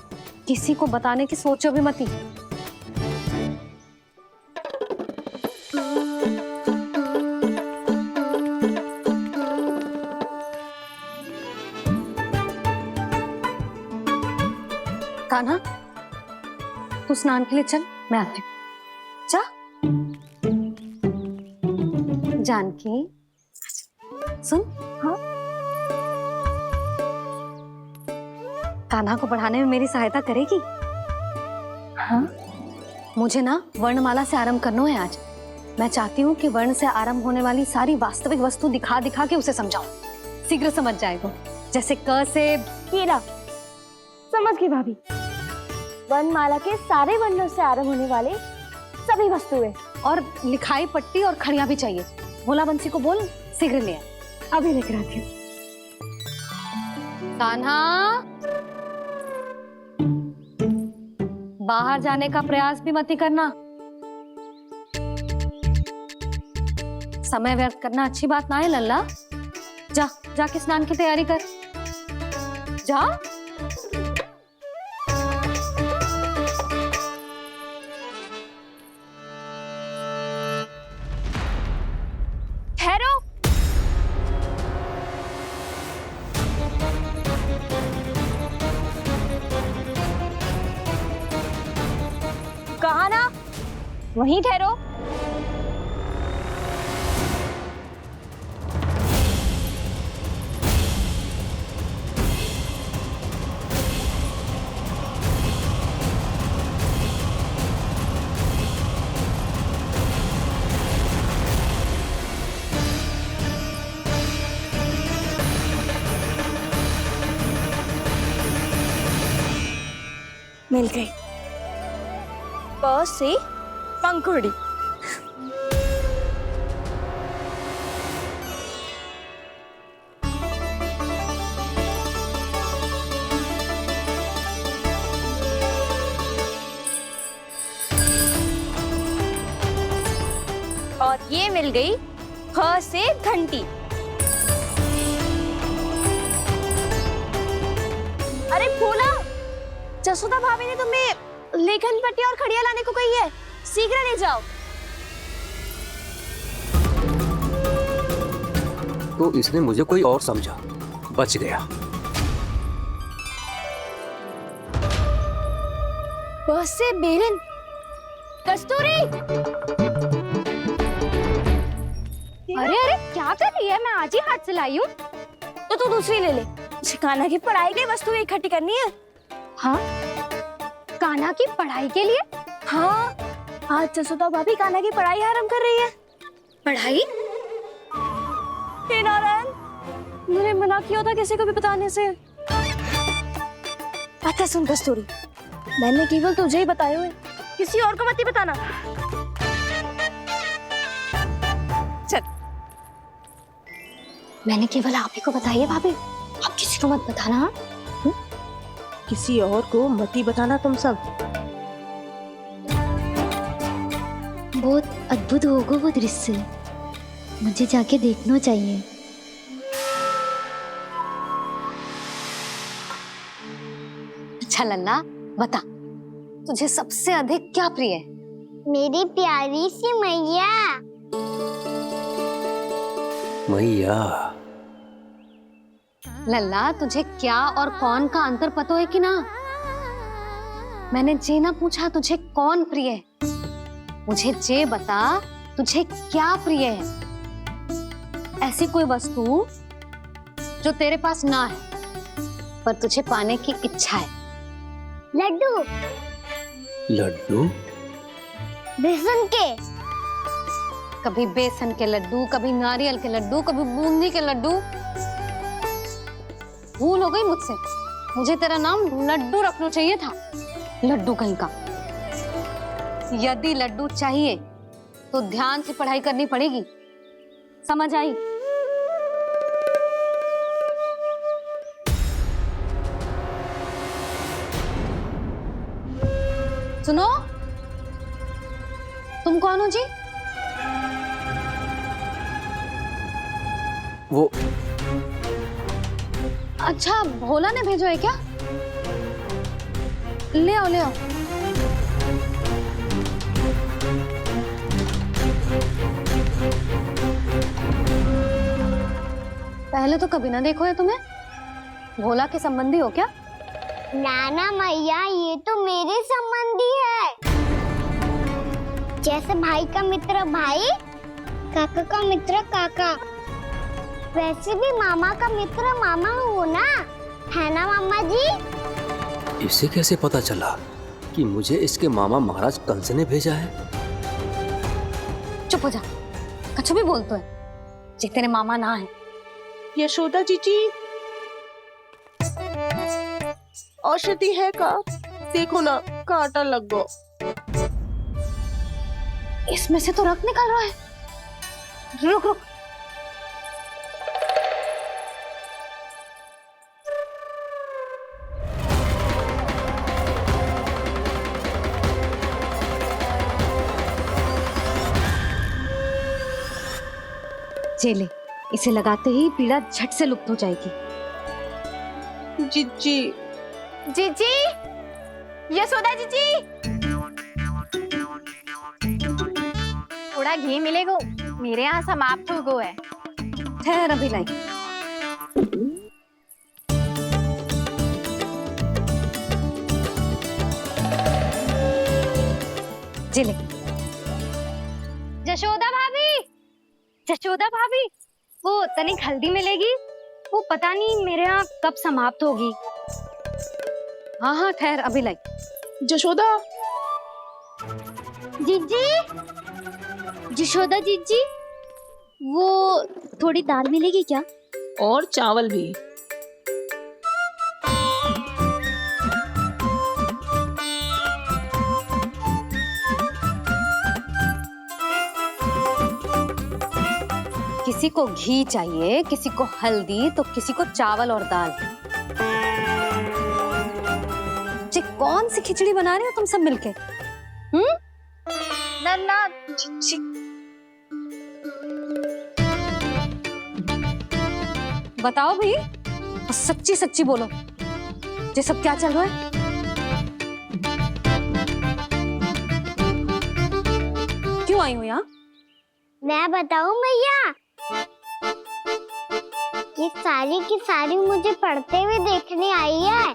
A: किसी को बताने की सोचो भी मत ही। कान्हा, तू स्नान के लिए चल, मैं आती हूँ। जा। जानकी, सुन। हाँ, कान्हा को पढ़ाने में मेरी सहायता करेगी? हाँ, मुझे ना वर्णमाला से आरंभ करना है आज। मैं चाहती हूँ कि वर्ण से आरंभ होने वाली सारी वास्तविक वस्तु दिखा दिखा के उसे समझाऊं। शीघ्र समझ जाएगा। जैसे क से
C: कीड़ा। समझ गई भाभी। वर्णमाला के सारे वर्णों से आरंभ होने वाले सभी वस्तुएं।
A: और लिखाई पट्टी और खड़िया भी चाहिए। भोला बंसी को बोल शीघ्र ले आए।
C: अभी लेकर आती हूँ।
A: कान्हा, बाहर जाने का प्रयास भी मत ही करना। समय व्यर्थ करना अच्छी बात ना है लल्ला। जा, जाके स्नान की तैयारी कर। जा।
I: ठहरो। कहा ना, वहीं ठहरो। मिल गई। प से पंखुड़ी। और ये मिल गई ह से घंटी। अरे भोला, जसोदा भाभी ने तुम्हें लेखन पट्टी और खड़िया लाने को कही है, शीघ्र ले जाओ।
P: तो इसने मुझे कोई और समझा, बच गया।
C: बस से बेलन। कस्तूरी। अरे अरे क्या कर रही है? मैं आज ही हाथ से लाई हूँ।
I: तो तू दूसरी ले ले। कान्हा की पढ़ाई की वस्तुएं इकट्ठी करनी है।
C: हाँ, कान्हा की पढ़ाई के लिए?
A: हाँ, आज जसोदा भाभी कान्हा की पढ़ाई आरंभ कर रही है। पढ़ाई? हे नारायण, मैंने मना किया था किसी को भी बताने से। अच्छा सुन कस्तूरी, मैंने केवल तुझे ही बताए हुए, किसी और को मत ही बताना। चल, मैंने केवल आप ही को बताई है भाभी, आप किसी को मत बताना।
Q: किसी और को मत ही बताना तुम सब।
C: बहुत अद्भुत होगा वो दृश्य, मुझे जाके देखना चाहिए।
A: अच्छा लल्ला, बता तुझे सबसे अधिक क्या प्रिय है?
C: मेरी प्यारी सी मैया।
P: मैया।
A: लल्ला, तुझे क्या और कौन का अंतर पता है कि ना? मैंने जे ना पूछा तुझे कौन प्रिय है, मुझे जे बता तुझे क्या प्रिय है। ऐसी कोई वस्तु जो तेरे पास ना है पर तुझे पाने की इच्छा है।
C: लड्डू।
P: लड्डू?
C: बेसन के।
A: कभी बेसन के लड्डू, कभी नारियल के लड्डू, कभी बूंदी के लड्डू। भूल हो गई मुझसे, मुझे तेरा नाम लड्डू रखना चाहिए था। लड्डू कहीं का। यदि लड्डू चाहिए तो ध्यान से पढ़ाई करनी पड़ेगी, समझ आई? सुनो, तुम कौन हो जी?
P: वो
A: अच्छा, भोला ने भेजो है क्या? ले आओ ले आओ। पहले तो कभी ना देखो है तुम्हें। भोला के संबंधी हो क्या?
C: नाना मैया, ये तो मेरे संबंधी है। जैसे भाई का मित्र भाई, काका का मित्र काका, वैसे भी मामा का मित्र मामा हो ना, है ना मामा जी?
P: इसे कैसे पता चला कि मुझे इसके मामा महाराज कंस ने भेजा है?
A: चुप हो जा, कछु भी बोलते है जे तेरे मामा ना है।
Q: यशोदा जीजी, औषधि है का? देखो ना, कांटा लग गो।
A: इसमें से तो रक्त निकल रहा है। रुक रुक। चले, इसे लगाते ही पीड़ा झट से लुप्त हो जाएगी।
Q: जीजी,
I: जीजी, यशोदा जीजी, थोड़ा घी मिलेगा? मेरे यहाँ समाप्त हो गया है।
A: ठहर अभी लाई। जिले।
C: जशोदा भाभी, जशोदा भाभी, वो तनिक हल्दी मिलेगी? वो पता नहीं मेरे यहाँ कब समाप्त होगी।
A: हाँ हाँ ठहर अभी लाई।
Q: जशोदा।
C: जीजी, जशोदा जीजी, वो थोड़ी दाल मिलेगी क्या?
Q: और चावल भी।
A: किसी को घी चाहिए, किसी को हल्दी, तो किसी को चावल और दाल। जी कौन सी खिचड़ी बना रहे हो तुम सब मिलके?
I: नन्ना,
A: बताओ भी, सच्ची सच्ची बोलो, ये सब क्या चल रहा है? क्यों आई हो यहाँ?
C: मैं बताऊं भैया, ये सारी की सारी मुझे पढ़ते हुए देखने आई है।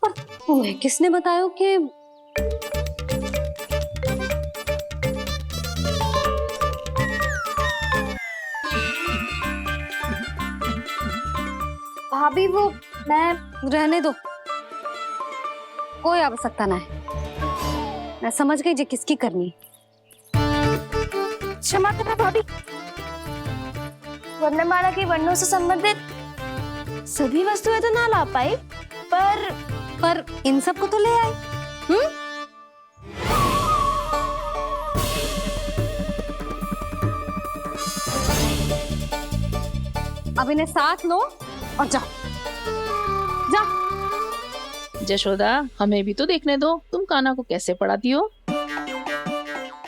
A: पर तुम्हें किसने बताया कि भाभी वो मैं रहने दो, कोई आवश्यकता ना है। मैं समझ गई जो किसकी करनी।
I: क्षमा करना भाभी, वर्णमाला के वर्णों से संबंधित सभी वस्तुएं तो ना ला पाई, पर
A: इन सब को तो ले आई। अब इन्हें साथ लो और जाओ।
R: जशोदा, हमें भी तो देखने दो तुम कान्हा को कैसे पढ़ाती हो।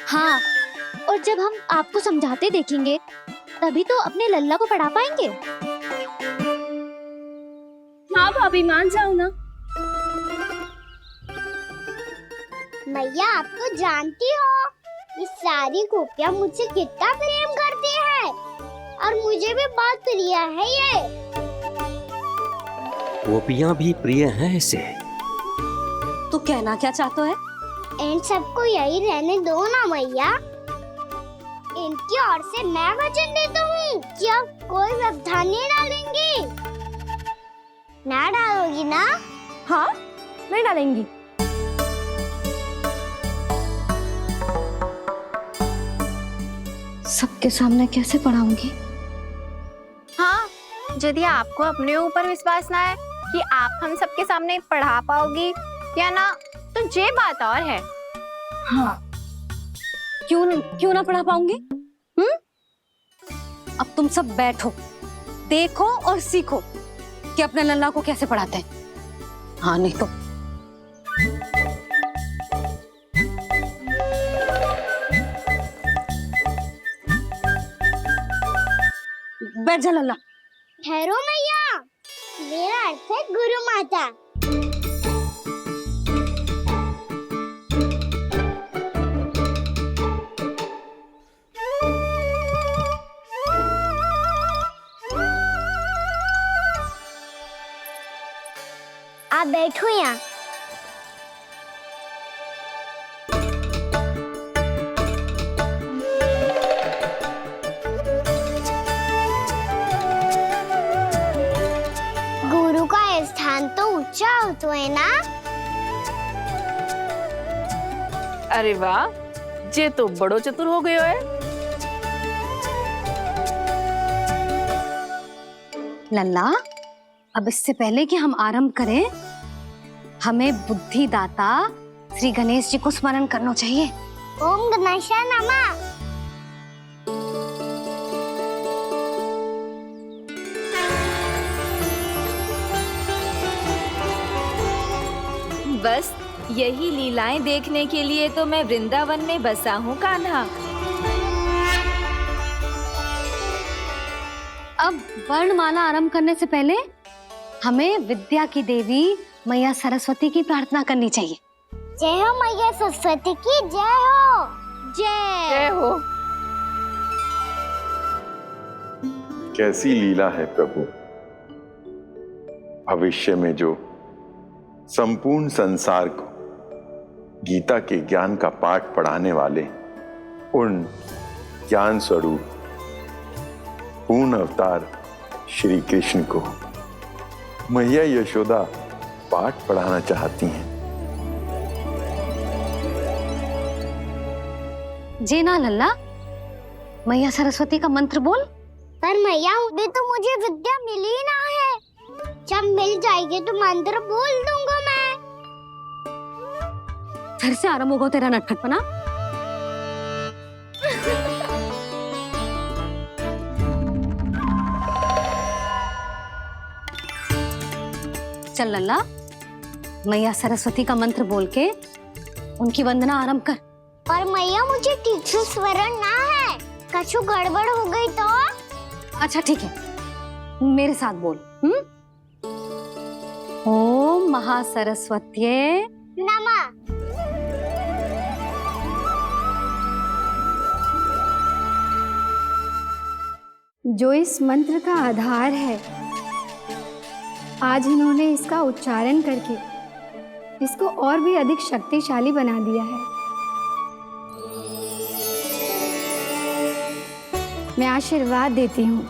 C: हाँ, और जब हम आपको समझाते देखेंगे तभी तो अपने लल्ला को पढ़ा पाएंगे।
I: हाँ भाभी, मान जाओ ना।
C: मैया, आप तो जानती हो ये सारी गोपियाँ मुझसे कितना प्रेम करती है, और मुझे भी बहुत प्रिय है ये।
P: गोपियां भी प्रिय हैं इसे।
A: तू कहना क्या चाहता है?
C: इन सबको यही रहने दो ना मैया। इनकी ओर से मैं वचन देता हूँ कि अब कोई व्यवधान नहीं डालेंगी। ना डालोगी ना?
A: हाँ, नहीं डालेंगी। सबके सामने कैसे पढ़ाऊंगी?
I: हाँ, यदि आपको अपने ऊपर विश्वास ना है कि आप हम सबके सामने पढ़ा पाओगी या ना, तो ये बात और है।
A: हाँ, क्यों ना पढ़ा पाऊंगी? अब तुम सब बैठो, देखो और सीखो कि अपने लल्ला को कैसे पढ़ाते हैं। हाँ, नहीं तो बैठ जा लल्ला।
C: ठहरो मैया, मेरा अर्थ है गुरु माता। आप बैठो यहाँ। गुरु का स्थान तो ऊंचा होता है ना?
R: अरे वाह, जे तो बड़ो चतुर हो गयो है।
A: लल्ला, अब इससे पहले कि हम आरंभ करें, हमें बुद्धिदाता श्री गणेश जी को स्मरण करना चाहिए।
C: ओम गणेशाय नमः।
I: बस यही लीलाएं देखने के लिए तो मैं वृंदावन में बसा हूँ कान्हा।
A: अब वर्णमाला आरंभ करने से पहले हमें विद्या की देवी मैया सरस्वती की प्रार्थना करनी चाहिए।
C: जय हो मैया सरस्वती की, जय हो।
R: जय हो।
M: कैसी लीला है प्रभु। भविष्य में जो संपूर्ण संसार को गीता के ज्ञान का पाठ पढ़ाने वाले उन ज्ञान स्वरूप पूर्ण अवतार श्री कृष्ण को मैया यशोदा पाठ पढ़ाना चाहती हैं।
A: जी ना लल्ला, मैया सरस्वती का मंत्र बोल।
C: पर मैया, अभी तो मुझे विद्या मिली ना है। जब मिल जाएगी तो मंत्र बोल दूंगा मैं।
A: फिर से आरंभ होगा तेरा नटखटपना। चल लल्ला, मैया सरस्वती का मंत्र बोल के उनकी वंदना आरंभ कर।
C: पर मैया, मुझे ठीक से स्मरण ना है, कछु गड़बड़ हो गई तो?
A: अच्छा ठीक है, मेरे साथ बोल। ओम महासरस्वत्यै
C: नमः।
S: जो इस मंत्र का आधार है, आज इन्होंने इसका उच्चारण करके इसको और भी अधिक शक्तिशाली बना दिया है। मैं आशीर्वाद देती हूँ,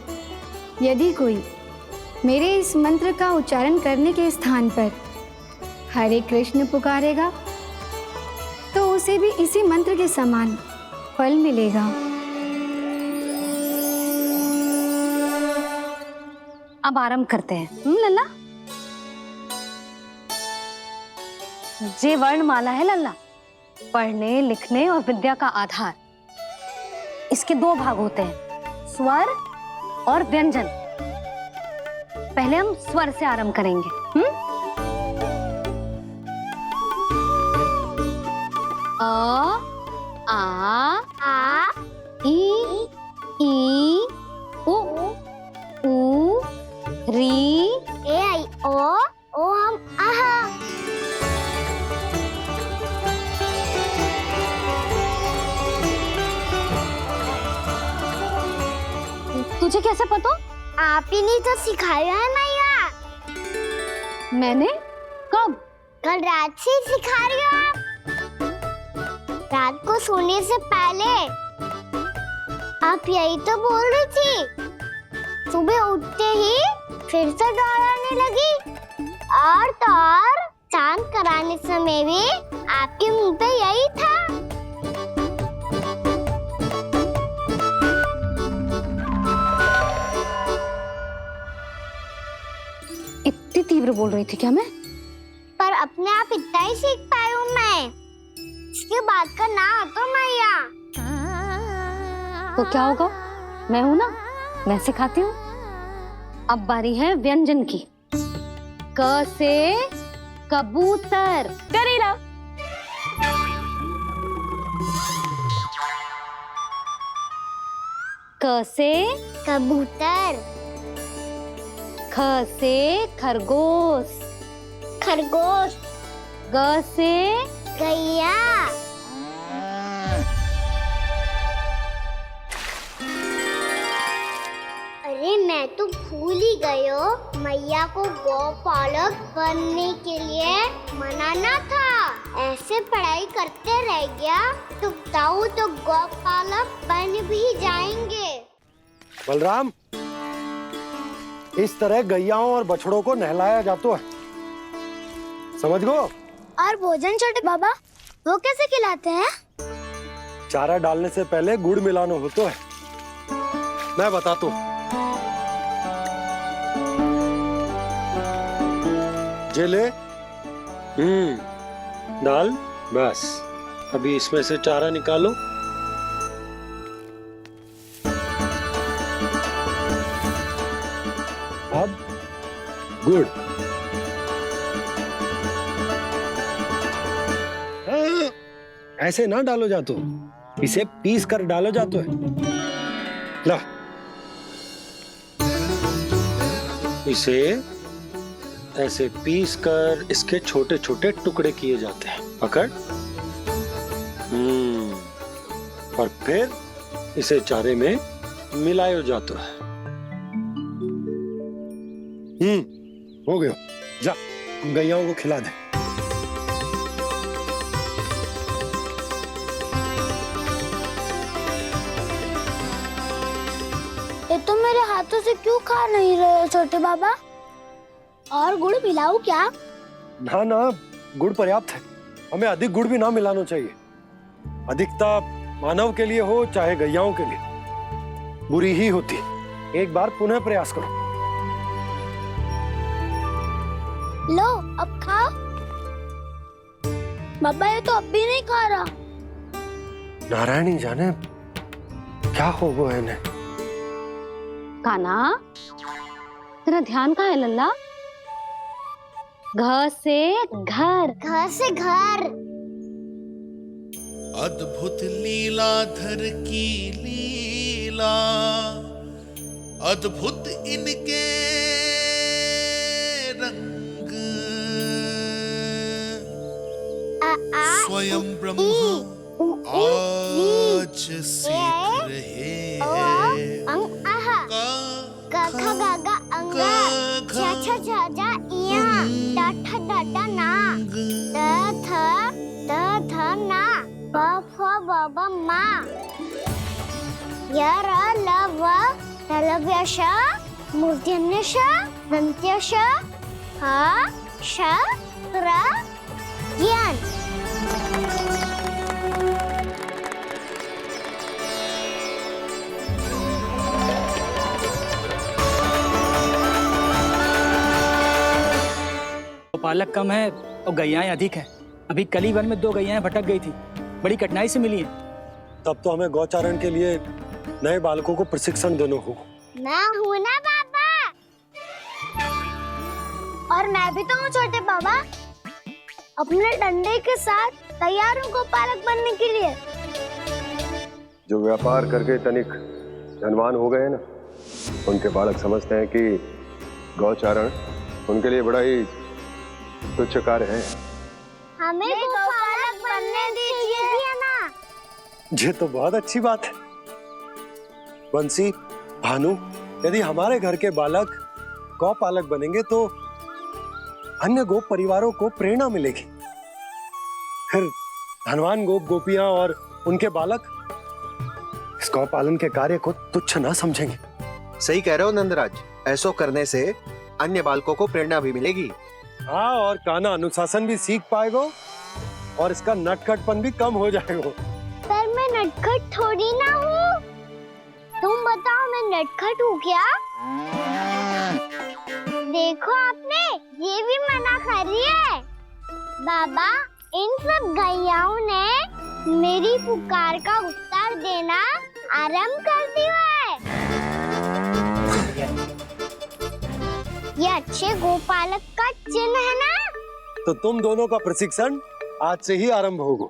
S: यदि कोई मेरे इस मंत्र का उच्चारण करने के स्थान पर हरे कृष्ण पुकारेगा तो उसे भी इसी मंत्र के समान फल मिलेगा।
A: अब आरंभ करते हैं। लल्ला, ये वर्णमाला है लल्ला, पढ़ने लिखने और विद्या का आधार। इसके दो भाग होते हैं, स्वर और व्यंजन। पहले हम स्वर से आरंभ करेंगे। अ, आ, ई, उ, री,
C: ए आई ओ हम आहा।
A: तुझे कैसे पता?
C: आप ही नहीं तो सिखाया है मैया।
A: मैंने? कब?
C: कल रात से सिखा रही हो आप। रात को सोने से पहले आप यही तो बोल रही थी। सुबह उठते ही फिर से डराने लगी, और तो और स्नान कराने समय भी आपके मुंह पे यही था।
A: इतनी तीव्र बोल रही थी क्या मैं?
C: पर अपने आप इतना ही सीख पाई हूँ मैं। इसके बाद का ना तो मैया।
A: तो क्या होगा? मैं हूं ना, मैं सिखाती हूँ। अब बारी है व्यंजन की। क से कबूतर।
I: करेला।
A: क से
C: कबूतर।
A: ख से खरगोश।
C: खरगोश।
A: ग से
C: गैया। अरे मैं तो भूल ही गई हूँ, मैया को गौपालक बनने के लिए मनाना था। ऐसे पढ़ाई करते रह गया तो ताऊ तो गौपालक बन भी जाएंगे।
D: बलराम, इस तरह गैयाओं और बछड़ों को नहलाया जाता है, समझ गो?
C: और भोजन छोटे बाबा, वो कैसे खिलाते हैं?
D: चारा डालने से पहले गुड़ मिलाना होता है। मैं बताता हूँ। जे ले, डाल, बस। अभी इसमें से चारा निकालो। अब गुड़। ऐसे ना डालो जातो, इसे पीस कर डालो जातो है। ला, इसे ऐसे पीस कर इसके छोटे छोटे टुकड़े किए जाते हैं। पकड़। और फिर इसे चारे में मिलाया जाता है। हो गया। जा, गैयाओं को खिला दे।
C: ये तो मेरे हाथों से क्यों खा नहीं रहे छोटे बाबा? और गुड़ मिलाऊं क्या?
D: ना ना, गुड़ पर्याप्त है। हमें अधिक गुड़ भी ना मिलाना चाहिए। अधिकता मानव के लिए हो चाहे गैयाओं के लिए बुरी ही होती। एक बार पुनः प्रयास करो।
C: लो, अब खाओ। बाबा ये तो अब भी नहीं खा रहा।
D: नारायणी जाने क्या हो गया है इन्हें।
A: कान्हा, तेरा ध्यान कहाँ है लल्ला? घ से घर।
C: घर से घर।
F: अद्भुत लीलाधर की लीला, अद्भुत इनके रंग, स्वयं ब्रह्मा आज सीख रहे हैं।
C: गा खा गा गा अंगा, छा छा छा जा इया, डा ठा डा डा ना, द थ ना, ब फ ब ब मा, य र ल व, र ल व्य श, मूर्धन्य श, दंत्यश हा श त्र ज्ञान।
H: पालक कम है और गैयाएं अधिक हैं। अभी कली वन में 2 गैयाएं भटक गई थी, बड़ी कठिनाई से मिली हैं।
D: तब तो हमें गौचारण के लिए नए बालकों को प्रशिक्षण देना होगा।
C: मैं हूँ ना बाबा, और मैं भी तो हूँ छोटे बाबा। अपने डंडे के साथ तैयार हूँ गोपालक बनने के लिए।
J: जो व्यापार करके तनिक धनवान हो गए हैं ना, उनके बालक समझते हैं कि गौचारण उनके लिए बड़ा ही तुच्छ कार्य है।
C: हमें गोपालक बनने दीजिए ना।
D: ये तो बहुत अच्छी बात है। बंसी, भानु, यदि हमारे घर के बालक गौपालक बनेंगे तो अन्य गोप परिवारों को प्रेरणा मिलेगी। फिर धनवान गोप गोपियां और उनके बालक इस गौपालन के कार्य को तुच्छ ना समझेंगे।
O: सही कह रहे हो नंदराज, ऐसा करने से अन्य बालकों को प्रेरणा भी मिलेगी।
D: हाँ, और कान्हा अनुशासन भी सीख पाएगा और इसका नटखटपन भी कम हो जाएगा।
C: पर मैं नटखट थोड़ी ना हूँ। तुम बताओ मैं नटखट हूँ क्या? देखो आपने ये भी मना कर रही है। बाबा, इन सब गैयाओं ने मेरी पुकार का उत्तर देना आरंभ कर दिया है। ये अच्छे गोपालक का चिन्ह है ना?
D: तो तुम दोनों का प्रशिक्षण आज से ही आरंभ होगा।